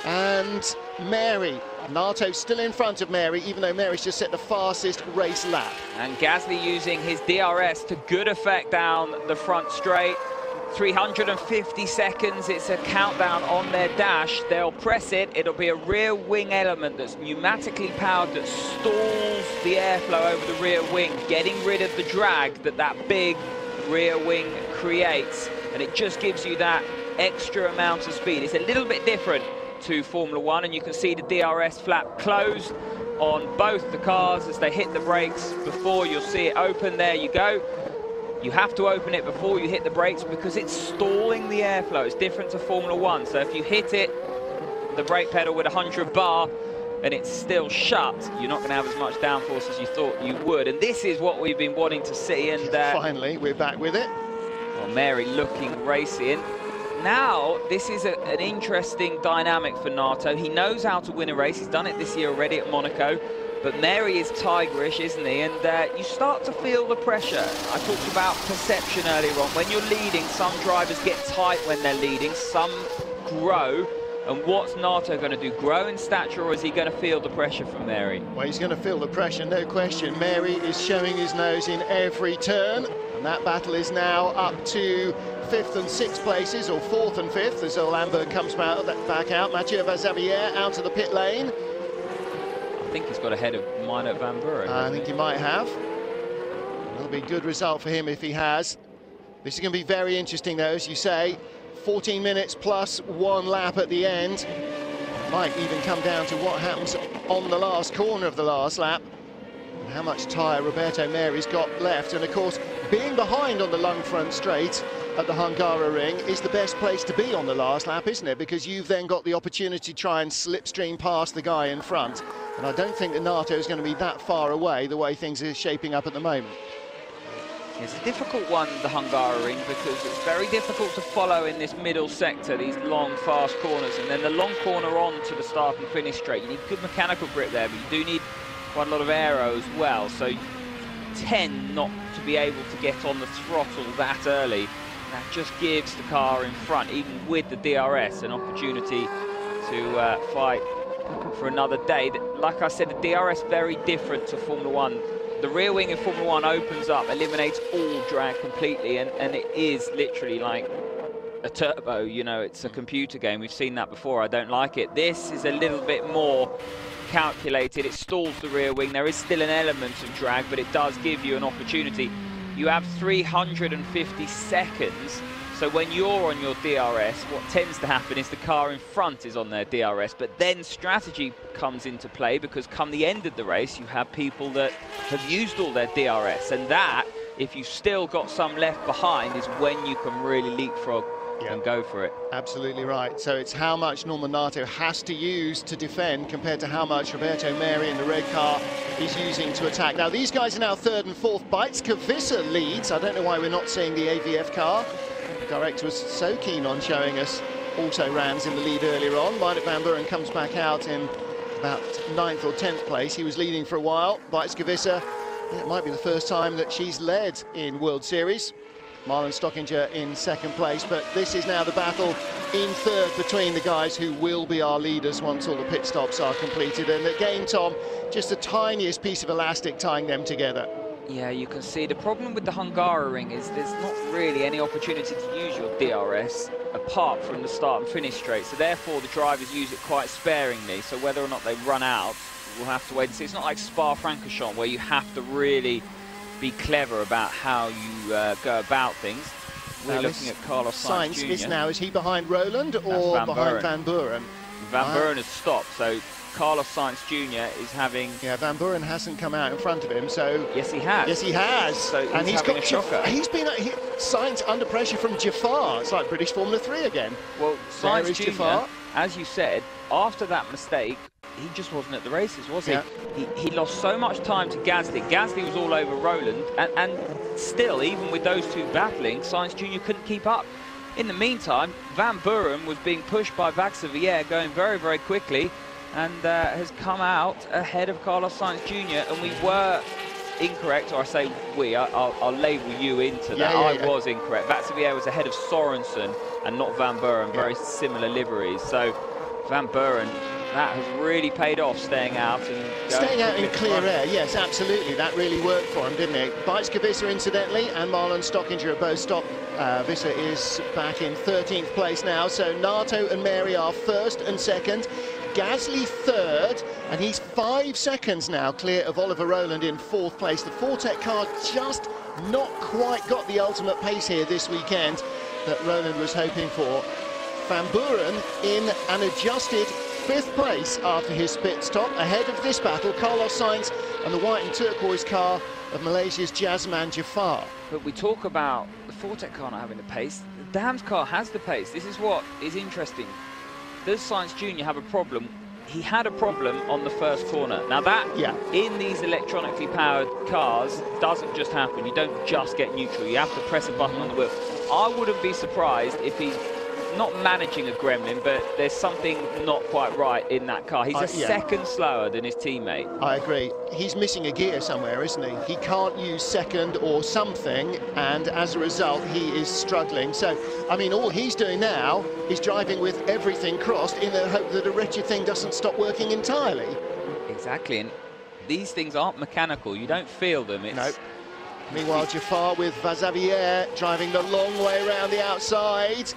and Mary. Nato still in front of Mary, even though Mary's just set the fastest race lap. And Gasly using his DRS to good effect down the front straight. 350 seconds, it's a countdown on their dash. They'll press it, it'll be a rear wing element that's pneumatically powered, that stalls the airflow over the rear wing, getting rid of the drag that big rear wing creates, and it just gives you that extra amount of speed. It's a little bit different to Formula 1, and you can see the DRS flap closed on both the cars as they hit the brakes before you'll see it open. There you go. You have to open it before you hit the brakes because it's stalling the airflow. It's different to Formula 1. So if you hit it, the brake pedal with 100 bar, and it's still shut, you're not going to have as much downforce as you thought you would. And this is what we've been wanting to see. And finally, we're back with it. Well, Mary looking racing. Now, this is an interesting dynamic for Nato. He knows how to win a race. He's done it this year already at Monaco. But Mary is tigerish, isn't he? And you start to feel the pressure. I talked about perception earlier on. When you're leading, some drivers get tight when they're leading, some grow. And what's Nato going to do? Grow in stature, or is he going to feel the pressure from Mary? Well, he's going to feel the pressure, no question. Mary is showing his nose in every turn. And that battle is now up to 5th and 6th places, or 4th and 5th, as Olamberg comes back out. Mathieu Vazavière out of the pit lane. I think he's got ahead of Minot van Buren. I think he might have. That'll be a good result for him if he has. This is going to be very interesting, though, as you say. 14 minutes plus 1 lap at the end. Might even come down to what happens on the last corner of the last lap. And how much tyre Roberto Mary's got left. And, of course, being behind on the long front straight at the Hungaroring is the best place to be on the last lap, isn't it? Because you've then got the opportunity to try and slipstream past the guy in front. And I don't think that Nato is going to be that far away, the way things are shaping up at the moment. It's a difficult one, the Hungaroring, because it's very difficult to follow in this middle sector, these long, fast corners, and then the long corner on to the start and finish straight. You need good mechanical grip there, but you do need quite a lot of aero as well, so you tend not to be able to get on the throttle that early. That just gives the car in front, even with the DRS, an opportunity to fight for another day. Like I said, the DRS very different to Formula One. The rear wing in Formula One opens up, eliminates all drag completely, and it is literally like a turbo, you know, it's a computer game. We've seen that before. I don't like it. This is a little bit more calculated. It stalls the rear wing. There is still an element of drag, but it does give you an opportunity. You have 350 seconds, so when you're on your DRS, what tends to happen is the car in front is on their DRS, but then strategy comes into play, because come the end of the race, you have people that have used all their DRS, and that, if you've still got some left behind, is when you can really leapfrog and go for it. Absolutely right. So it's how much Norman Nato has to use to defend compared to how much Roberto Meri in the red car is using to attack. Now, these guys are now third and fourth. Bajcevic leads. I don't know why we're not seeing the AVF car. The director was so keen on showing us auto Rams in the lead earlier on. Meinert van Buren comes back out in about 9th or 10th place. He was leading for a while. Bajcevic, it might be the first time that she's led in World Series. Marlon Stockinger in second place, but this is now the battle in third between the guys who will be our leaders once all the pit stops are completed. And again, Tom, just the tiniest piece of elastic tying them together. Yeah, you can see the problem with the Hungaroring is there's not really any opportunity to use your DRS apart from the start and finish straight, so therefore the drivers use it quite sparingly, so whether or not they run out, we'll have to wait and see. It's not like Spa-Francorchamps where you have to really be clever about how you go about things. We're looking at Carlos Sainz Jr. Is now, is he behind Roland or behind Van Buren? Van Buren has stopped, so Carlos Sainz Jr. is having... Yeah, Van Buren hasn't come out in front of him, so... Yes, he has. Yes, he has. So and he's got a shocker. He's been Sainz under pressure from Jafar. It's like British Formula 3 again. Well, Sainz Jr., Jafar, as you said, after that mistake, he just wasn't at the races, was he? Yeah. He lost so much time to Gasly. Gasly was all over Roland, and still, even with those two battling, Sainz Jr. couldn't keep up. In the meantime, Van Buren was being pushed by Bajcevic, going very, very quickly, and has come out ahead of Carlos Sainz Jr. And we were incorrect, or I say we, I'll label you into that. I was incorrect. Bajcevic was ahead of Sorensen and not Van Buren, very similar liveries. So Van Buren, that has really paid off, staying out in clear air. Yes, absolutely, that really worked for him, didn't it? Bajcevic, incidentally, and Marlon Stockinger are both stopped. Visser is back in 13th place now, so Nato and Meri are first and second. Gasly third, and he's 5 seconds now clear of Oliver Roland in fourth place. The Fortec car just not quite got the ultimate pace here this weekend that Roland was hoping for. Van Buren in an adjusted 5th place after his pit stop, ahead of this battle, Carlos Sainz and the white and turquoise car of Malaysia's Jasman Jafar. But we talk about the Fortec car not having the pace. The Dams car has the pace. This is what is interesting. Does Sainz Jr. have a problem? He had a problem on the first corner. Now that, in these electronically powered cars, doesn't just happen. You don't just get neutral. You have to press a button on the wheel. I wouldn't be surprised if he's not managing a gremlin, but there's something not quite right in that car. He's a second slower than his teammate. I agree. He's missing a gear somewhere, isn't he? He can't use second or something, and as a result, he is struggling. So, I mean, all he's doing now is driving with everything crossed in the hope that a wretched thing doesn't stop working entirely. Exactly, and these things aren't mechanical. You don't feel them. No. Meanwhile, Jafar with Bajcevic driving the long way around the outside.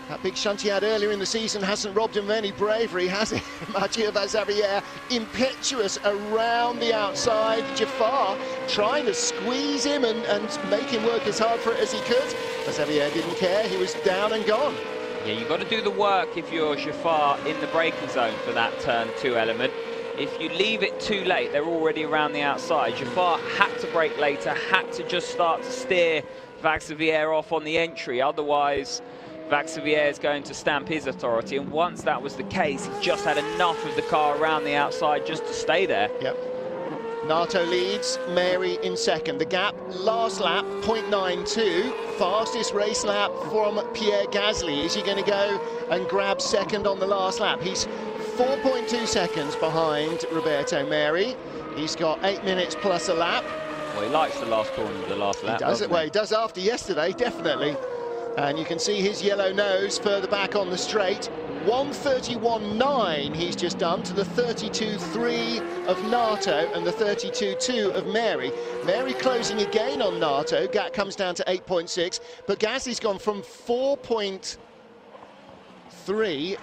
That big shunt he had earlier in the season hasn't robbed him of any bravery, has it? Mathieu Bajcevic, impetuous around the outside. Jafar trying to squeeze him and make him work as hard for it as he could. Bajcevic didn't care, he was down and gone. Yeah, you've got to do the work if you're Jafar in the braking zone for that turn 2 element. If you leave it too late, they're already around the outside. Jafar had to brake later, had to just start to steer Vaxivière off on the entry. Otherwise, Vaxivière is going to stamp his authority. And once that was the case, he just had enough of the car around the outside just to stay there. Yep. Nato leads, Mary in second. The gap, last lap, 0.92. Fastest race lap from Pierre Gasly. Is he going to go and grab second on the last lap? He's 4.2 seconds behind Roberto Meri. He's got 8 minutes plus a lap. Well, he likes the last corner of the last lap. He does it, well, he does after yesterday, definitely. And you can see his yellow nose further back on the straight. 1:31.9 he's just done to the 32.3 of Nato and the 32.2 of Meri. Meri closing again on Nato. Gap comes down to 8.6, but Gasly's gone from 4.3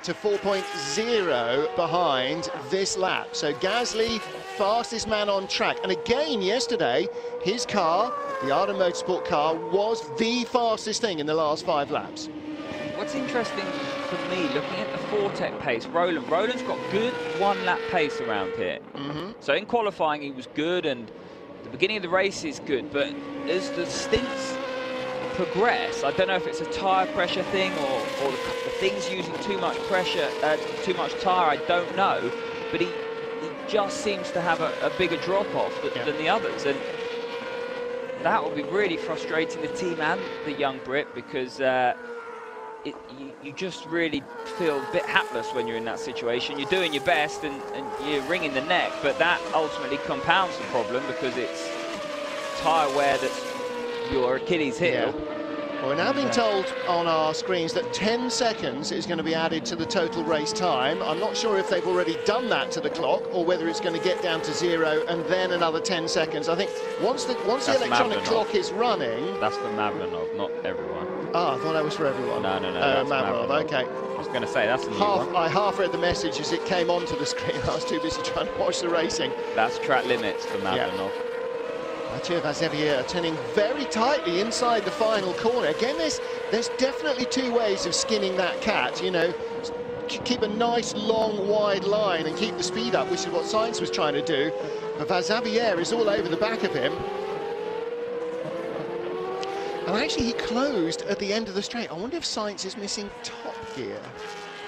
to 4.0 behind this lap. So Gasly, fastest man on track. And again yesterday, his car, the Arden Motorsport car, was the fastest thing in the last 5 laps. What's interesting for me, looking at the Fortec pace, Roland's got good one-lap pace around here. So in qualifying, he was good, and the beginning of the race is good, but as the stints progress, I don't know if it's a tyre pressure thing or the thing's using too much pressure, too much tyre, I don't know, but he just seems to have a bigger drop-off than the others, and that will be really frustrating the team and the young Brit, because you just really feel a bit hapless when you're in that situation. You're doing your best and you're wringing the neck, but that ultimately compounds the problem because it's tyre wear that's your Achilles heel. Yeah. Well, we're now being told on our screens that 10 seconds is going to be added to the total race time. I'm not sure if they've already done that to the clock or whether it's going to get down to 0 and then another 10 seconds. I think once the electronic clock is running... That's for Mavlenov, not everyone. Ah, I thought that was for everyone. No, Mavlenov, okay. I was going to say, that's a new one. I half read the message as it came onto the screen. I was too busy trying to watch the racing. That's track limits for Mavlenov. Yeah. Mathieu Vaxivière turning very tightly inside the final corner. Again, there's definitely 2 ways of skinning that cat, you know. Keep a nice, long, wide line and keep the speed up, which is what Sainz was trying to do. But Vaxivière is all over the back of him. And actually, he closed at the end of the straight. I wonder if Sainz is missing top gear.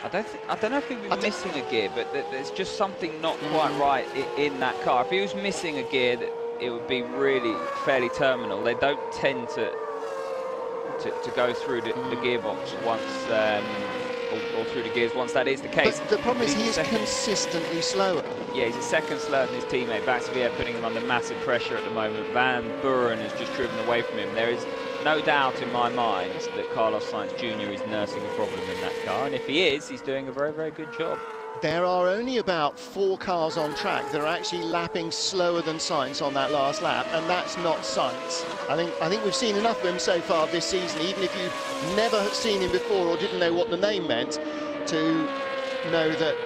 I don't know if he was missing a gear, but there's just something not quite right in that car. If he was missing a gear, it would be really fairly terminal. They don't tend to go through the gearbox once, or through the gears once that is the case. But the problem is he is consistently slower. Yeah, he's a second slower than his teammate. Vaxivière putting him under massive pressure at the moment. Van Buren has just driven away from him. There is no doubt in my mind that Carlos Sainz Jr. is nursing a problem in that car, and if he is, he's doing a very, very good job. There are only about 4 cars on track that are actually lapping slower than Sainz on that last lap, and that's not Sainz. I think we've seen enough of him so far this season, even if you've never seen him before or didn't know what the name meant, to know that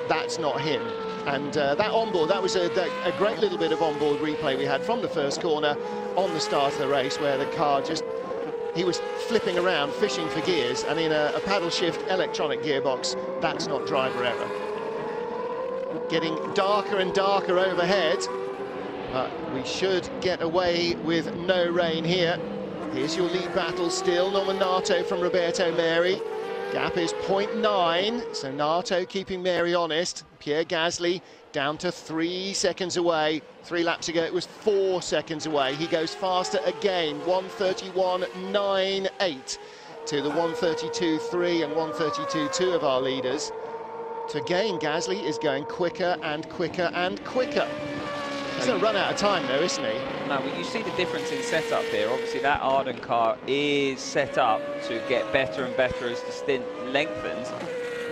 that's not him. And that onboard, that was a great little bit of onboard replay we had from the first corner on the start of the race, where the car just, he was flipping around, fishing for gears, and in a paddle shift electronic gearbox, that's not driver error. Getting darker and darker overhead, but we should get away with no rain here. Here's your lead battle still, Norman Nato from Roberto Meri. Gap is 0.9, so Nato keeping Meri honest. Pierre Gasly down to 3 seconds away. 3 laps ago it was 4 seconds away. He goes faster again, 1:31.98 to the 1:32.3 and 1:32.2 of our leaders. So again, Gasly is going quicker and quicker and quicker. He's going to run out of time though, isn't he? No, well, you see the difference in setup here. Obviously that Arden car is set up to get better and better as the stint lengthens.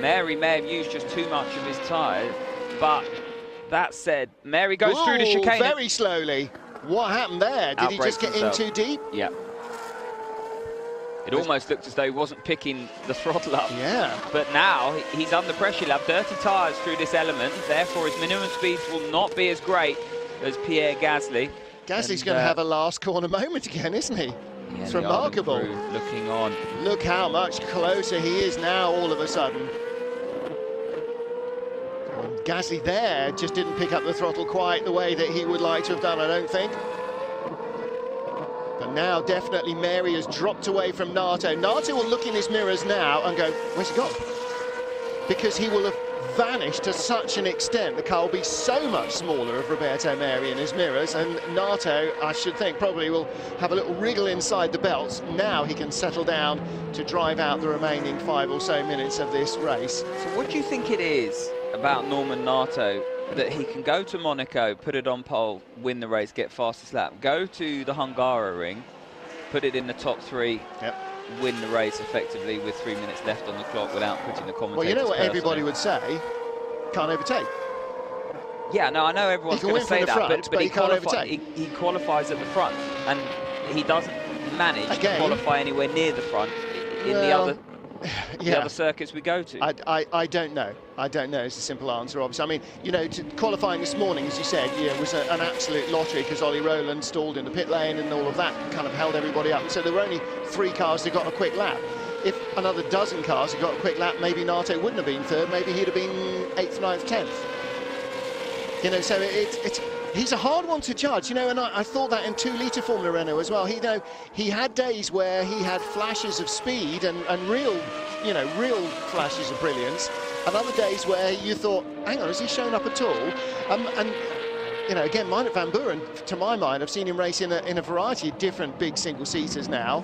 Meri may have used just too much of his tyres, but that said, Meri goes through the chicane. Very slowly. What happened there? Did he just get in too deep? Yeah. It almost looked as though he wasn't picking the throttle up. Yeah. But now he's under pressure. He'll have dirty tyres through this element. Therefore, his minimum speeds will not be as great as Pierre Gasly. Gasly's going to have a last corner moment again, isn't he? Yeah, it's remarkable. Looking on. Look how much closer he is now all of a sudden. And Gasly there just didn't pick up the throttle quite the way that he would like to have done, I don't think. But now definitely Mary has dropped away from Nato. Nato will look in his mirrors now and go, where's he gone? Because he will have vanished to such an extent. The car will be so much smaller of Roberto Meri in his mirrors, and Nato, I should think, probably will have a little wriggle inside the belts. Now he can settle down to drive out the remaining 5 or so minutes of this race. So what do you think it is about Norman Nato that he can go to Monaco, put it on pole, win the race, get fastest lap, go to the Hungaroring, put it in the top 3, win the race effectively with 3 minutes left on the clock without putting the commentators. Well, you know what everybody in. would say? Can't overtake. Yeah, no, I know everyone's going to say that, front, but he qualifies at the front, and he doesn't manage to qualify anywhere near the front in the other circuits we go to. I don't know. I don't know is the simple answer, obviously. I mean, you know, qualifying this morning, as you said, was an absolute lottery because Ollie Rowland stalled in the pit lane and all of that kind of held everybody up. And so there were only 3 cars that got a quick lap. If another dozen cars had got a quick lap, maybe Nato wouldn't have been 3rd, maybe he'd have been 8th, 9th, 10th. You know, so he's a hard one to judge, you know, and I thought that in 2-litre Formula Renault as well. He had days where he had flashes of speed and real flashes of brilliance, and other days where you thought, hang on, has he shown up at all? And you know, again, Meinert van Buren, to my mind, I've seen him race in a variety of different big single-seaters now,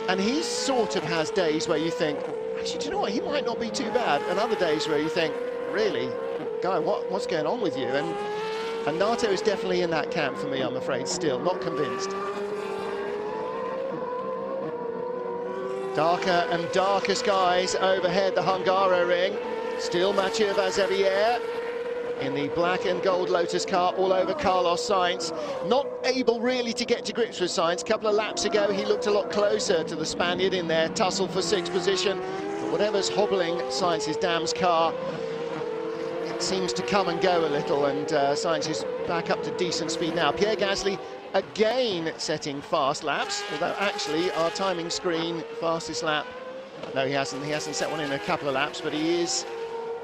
and he sort of has days where you think, actually, do you know what, he might not be too bad, and other days where you think, really, guy, what's going on with you? And Nato is definitely in that camp for me, I'm afraid, still, not convinced. Darker and darker skies overhead the Hungaroring. Still Mathieu Vazevière in the black and gold Lotus car all over Carlos Sainz. Not able really to get to grips with Sainz. A couple of laps ago, he looked a lot closer to the Spaniard in their tussle for 6th position. But whatever's hobbling Sainz's Dam's car, it seems to come and go a little, and Sainz is back up to decent speed now. Pierre Gasly again setting fast laps, although actually our timing screen, fastest lap, no, he hasn't set one in a couple of laps, but he is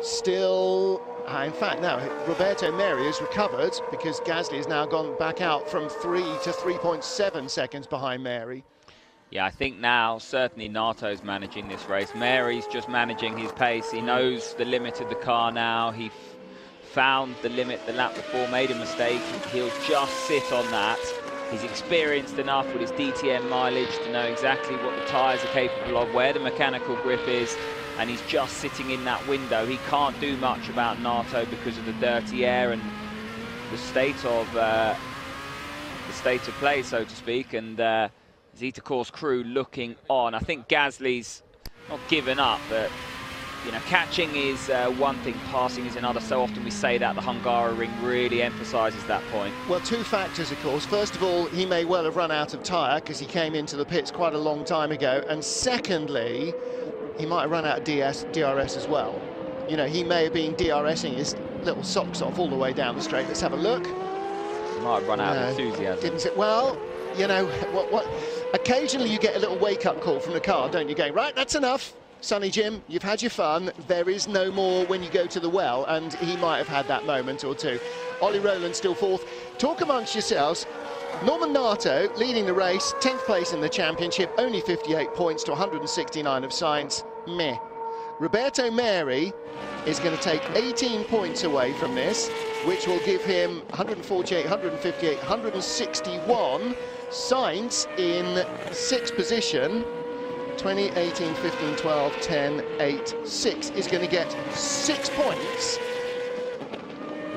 still, in fact, now Roberto Meri has recovered because Gasly has now gone back out from 3 to 3.7 seconds behind Meri. Yeah, I think now certainly Nato's managing this race. Meri's just managing his pace. He knows the limit of the car now. He found the limit the lap before, made a mistake. He'll just sit on that. He's experienced enough with his DTM mileage to know exactly what the tyres are capable of, where the mechanical grip is, and he's just sitting in that window. He can't do much about Nato because of the dirty air and the state of play, so to speak, and Zeta Course crew looking on. I think Gasly's not given up, but you know, catching is one thing, passing is another. So often we say that, the Hungaroring really emphasises that point. Well, 2 factors, of course. First of all, he may well have run out of tyre because he came into the pits quite a long time ago. And secondly, he might have run out of DRS as well. You know, he may have been DRSing his little socks off all the way down the straight. Let's have a look. He might have run out of enthusiasm. Didn't it? Well, you know, what? Occasionally you get a little wake-up call from the car, don't you? Going, right, that's enough. Sonny Jim, you've had your fun. There is no more when you go to the well, and he might have had that moment or two. Ollie Rowland still 4th. Talk amongst yourselves. Norman Nato leading the race, 10th place in the championship, only 58 points to 169 of Sainz. Meh. Roberto Meri is going to take 18 points away from this, which will give him 148, 158, 161. Sainz in 6th position. 20, 18, 15, 12, 10, 8, 6 is going to get 6 points,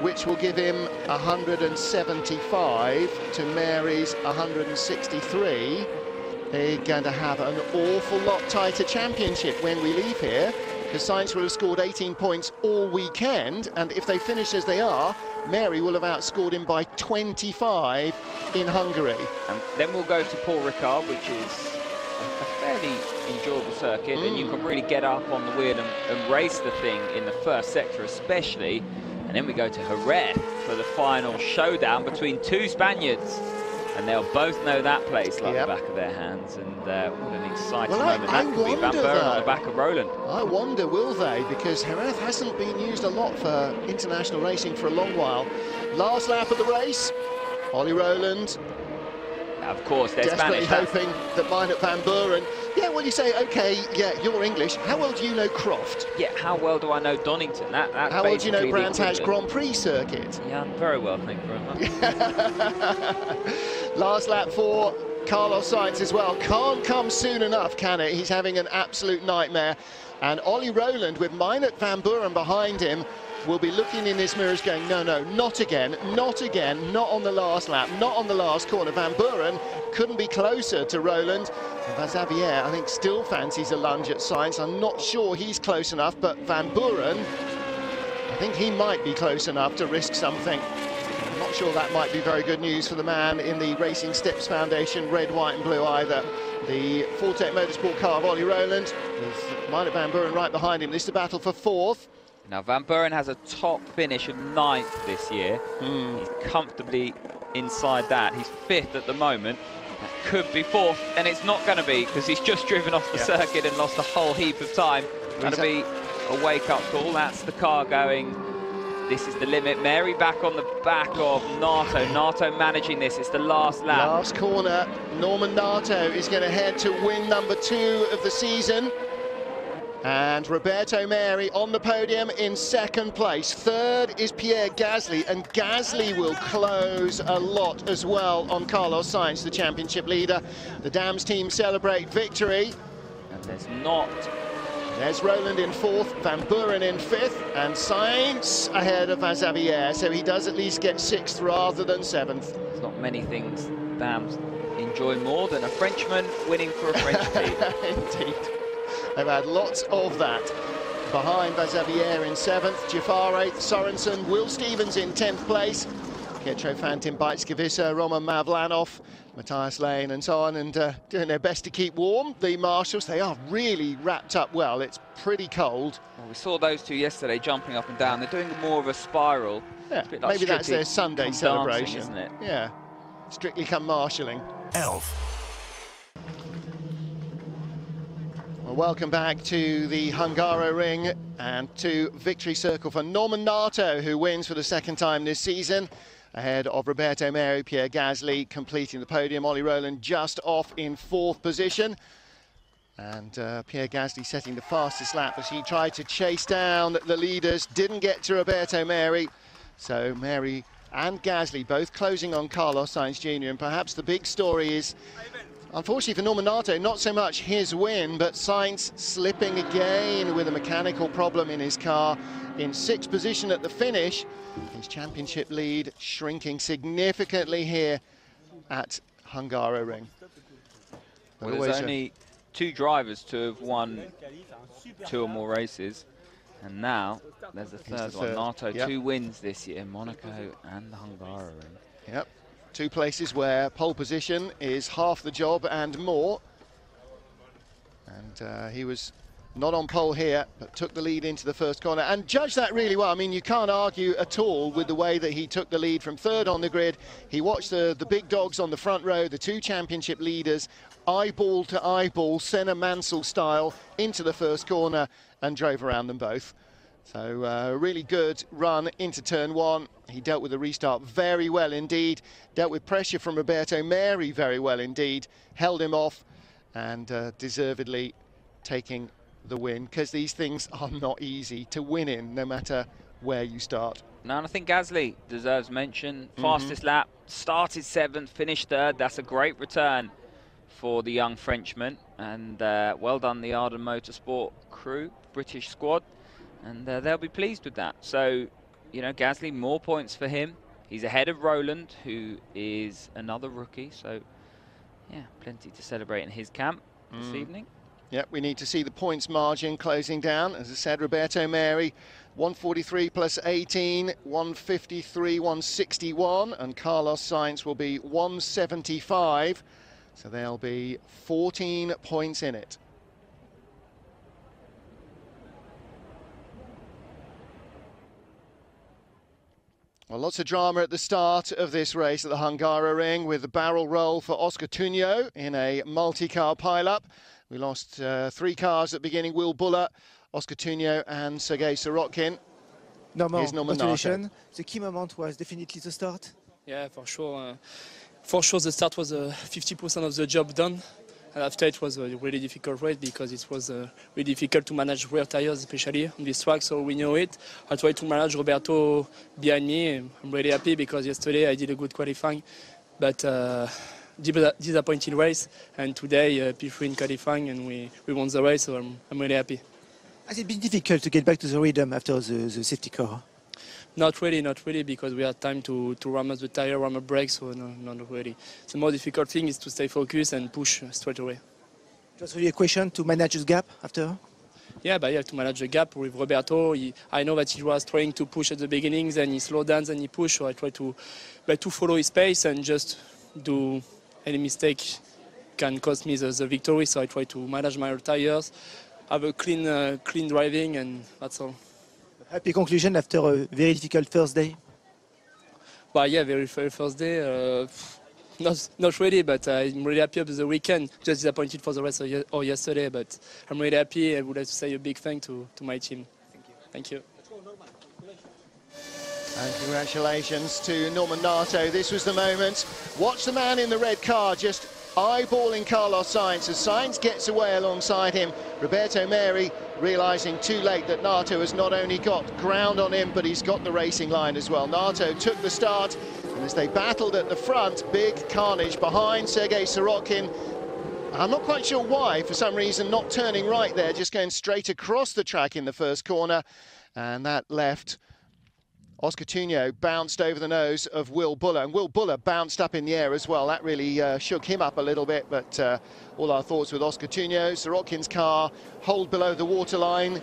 which will give him 175 to Mary's 163. They're going to have an awful lot tighter championship when we leave here, because Sainz will have scored 18 points all weekend, and if they finish as they are, Meri will have outscored him by 25 in Hungary. And then we'll go to Paul Ricard, which is a fairly enjoyable circuit, and you can really get up on the wheel and race the thing in the first sector especially. And then we go to Jerez for the final showdown between 2 Spaniards, and they'll both know that place like the back of their hands. And what an exciting moment that could be. Van Buren on the back of Rowland. I wonder, will they? Because Jerez hasn't been used a lot for international racing for a long while. Last lap of the race, Ollie Rowland Of course, they're Desperately Spanish. hoping that Minot van Buren. Yeah, well, you say, okay, yeah, you're English. How well do you know Croft? Yeah, how well do I know Donington? That's how well do you know basically the Brands Hatch equivalent. Grand Prix circuit? Yeah, very well, thank you very much. Last lap for Carlos Sainz as well. Can't come soon enough, can it? He's having an absolute nightmare. And Ollie Rowland, with Minot van Buren behind him, will be looking in his mirrors going, no, no, not again, not again, not on the last lap, not on the last corner. Van Buren couldn't be closer to Rowland. And Xavier, I think, still fancies a lunge at Sainz. I'm not sure he's close enough, but Van Buren, I think he might be close enough to risk something. I'm not sure that might be very good news for the man in the Racing Steps Foundation, red, white and blue either. The Fortec Motorsport car of Ollie Rowland, with Minot van Buren right behind him. This is the battle for fourth. Now, Van Buren has a top finish of 9th this year. He's comfortably inside that. He's 5th at the moment. That could be 4th, and it's not going to be, because he's just driven off the circuit and lost a whole heap of time. That'll be a wake-up call. That's the car going. This is the limit. Mary back on the back of Nato. Nato managing this. It's the last lap. Last corner. Norman Nato is going to head to win number 2 of the season. And Roberto Meri on the podium in 2nd place. 3rd is Pierre Gasly, and Gasly will close a lot as well on Carlos Sainz, the championship leader. The Dams team celebrate victory. And there's Rowland in 4th, Van Buren in 5th, and Sainz ahead of Xavier, so he does at least get 6th rather than 7th. There's not many things Dams enjoy more than a Frenchman winning for a French team. Indeed. They've had lots of that. Behind Xavier in 7th, Jafar 8th, Sorensen, Will Stevens in 10th place, Pietro Fantin, Beitskevissa, Roman Mavlanov, Matthias Lane and so on, and doing their best to keep warm. The marshals, they are really wrapped up well. It's pretty cold. Well, we saw those two yesterday jumping up and down. They're doing more of a spiral. Yeah, like maybe that's their Sunday celebration, dancing, isn't it? Yeah, Strictly Come marshalling. Elf. Well, welcome back to the Hungaroring and to Victory Circle for Norman Nato, who wins for the 2nd time this season, ahead of Roberto Meri, Pierre Gasly completing the podium. Ollie Rowland just off in 4th position. And Pierre Gasly setting the fastest lap as he tried to chase down the leaders. Didn't get to Roberto Meri. So Meri and Gasly both closing on Carlos Sainz Jr. And perhaps the big story is, unfortunately for Norman Nato, not so much his win, but Sainz slipping again with a mechanical problem in his car. In 6th position at the finish, his championship lead shrinking significantly here at Hungaroring. Well, there's only 2 drivers to have won 2 or more races, and now there's a 3rd one. Nato, 2 wins this year, Monaco and the Hungaroring. Yep. 2 places where pole position is half the job and more. And he was not on pole here, but took the lead into the 1st corner and judged that really well. I mean, you can't argue at all with the way that he took the lead from 3rd on the grid. He watched the big dogs on the front row, the 2 championship leaders, eyeball to eyeball, Senna Mansell style, into the 1st corner and drove around them both. So a really good run into turn 1. He dealt with the restart very well indeed, dealt with pressure from Roberto Meri very well indeed, held him off and deservedly taking the win, because these things are not easy to win in, no matter where you start. No, and I think Gasly deserves mention. Fastest lap, started 7th, finished 3rd. That's a great return for the young Frenchman, and well done the Arden Motorsport crew, British squad. And they'll be pleased with that. So, you know, Gasly, more points for him. He's ahead of Rowland, who is another rookie. So, yeah, plenty to celebrate in his camp this evening. Yep, we need to see the points margin closing down. As I said, Roberto Meri, 143 plus 18, 153, 161. And Carlos Sainz will be 175. So there'll be 14 points in it. Well, lots of drama at the start of this race at the Hungaroring, with the barrel roll for Oscar Tuño in a multi-car pile-up. We lost 3 cars at the beginning, Will Buller, Oscar Tuño and Sergei Sorokin. Norman, Here's Norman congratulations. The key moment was definitely the start. Yeah, for sure. For sure, the start was 50% of the job done. And after it was a really difficult race because it was really difficult to manage rear tires, especially on this track, so we know it. I tried to manage Roberto behind me. I'm really happy because yesterday I did a good qualifying, but disappointing race. And today, P3 in qualifying, and we won the race, so I'm really happy. Has it been difficult to get back to the rhythm after the safety car? Not really, because we had time to ram up the tire, ram up brakes, so no, not really. The more difficult thing is to stay focused and push straight away. Just really a question to manage the gap after? Yeah, but you have to manage the gap with Roberto. I know that he was trying to push at the beginning, then he slowed down, then he pushed, so I try to follow his pace and just do any mistake can cost me the victory, so I try to manage my tires, have a clean driving, and that's all. Happy conclusion after a very difficult first day? Well, yeah, very first day. Not really, but I'm really happy over the weekend. Just disappointed for the rest of yesterday, but I'm really happy. I would like to say a big thank to my team. Thank you. And congratulations to Norman Nato. This was the moment. Watch the man in the red car just eyeballing Carlos Sainz as Sainz gets away alongside him. Roberto Meri realising too late that Nato has not only got ground on him, but he's got the racing line as well. Nato took the start, and as they battled at the front, big carnage behind Sergei Sorokin. I'm not quite sure why, for some reason, not turning right there, just going straight across the track in the first corner, and that left Oscar Tunio bounced over the nose of Will Buller, and Will Buller bounced up in the air as well. That really shook him up a little bit, but all our thoughts with Oscar Tunio. Sorokin's car holed below the waterline,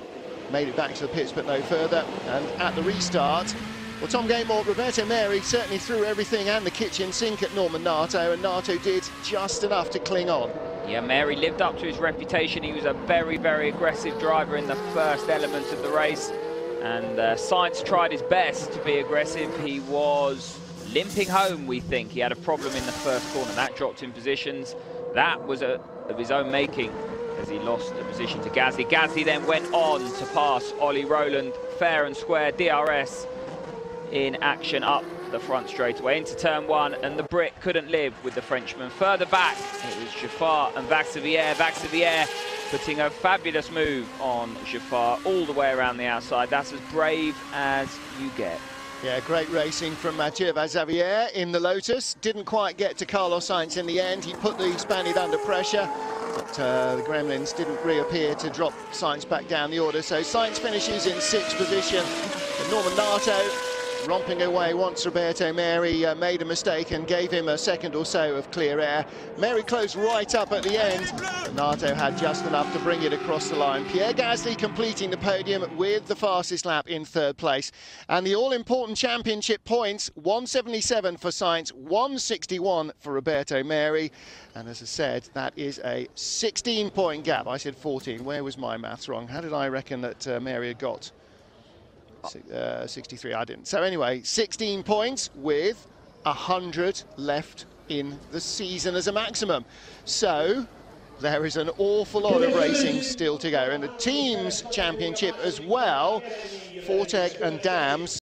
made it back to the pits but no further. And at the restart, well, Tom Gatemore, Roberto Meri certainly threw everything and the kitchen sink at Norman Nato, and Nato did just enough to cling on. Yeah, Meri lived up to his reputation. He was a very, very aggressive driver in the first element of the race. And Sainz tried his best to be aggressive. He was limping home, we think. He had a problem in the first corner. That dropped him positions. That was of his own making as he lost the position to Gasly. Gasly then went on to pass Ollie Rowland, fair and square. DRS in action up the front straightaway into turn one, and the Brit couldn't live with the Frenchman. Further back, it was Jaffar and Vaxivière. Vaxivière putting a fabulous move on Jaffar all the way around the outside. That's as brave as you get. Yeah, great racing from Mathieu Vaxivière in the Lotus. Didn't quite get to Carlos Sainz in the end. He put the Spaniard under pressure, but the Gremlins didn't reappear to drop Sainz back down the order. So Sainz finishes in 6th position. And Norman Nato romping away once Roberto Meri made a mistake and gave him a second or so of clear air. Meri closed right up at the end. Nato had just enough to bring it across the line. Pierre Gasly completing the podium with the fastest lap in 3rd place. And the all-important championship points, 177 for Sainz, 161 for Roberto Meri. And as I said, that is a 16-point gap. I said 14. Where was my maths wrong? How did I reckon that Meri had got? 63, I didn't. So anyway, 16 points with 100 left in the season as a maximum. So there is an awful lot of racing still to go. And the teams championship as well, Fortec and Dams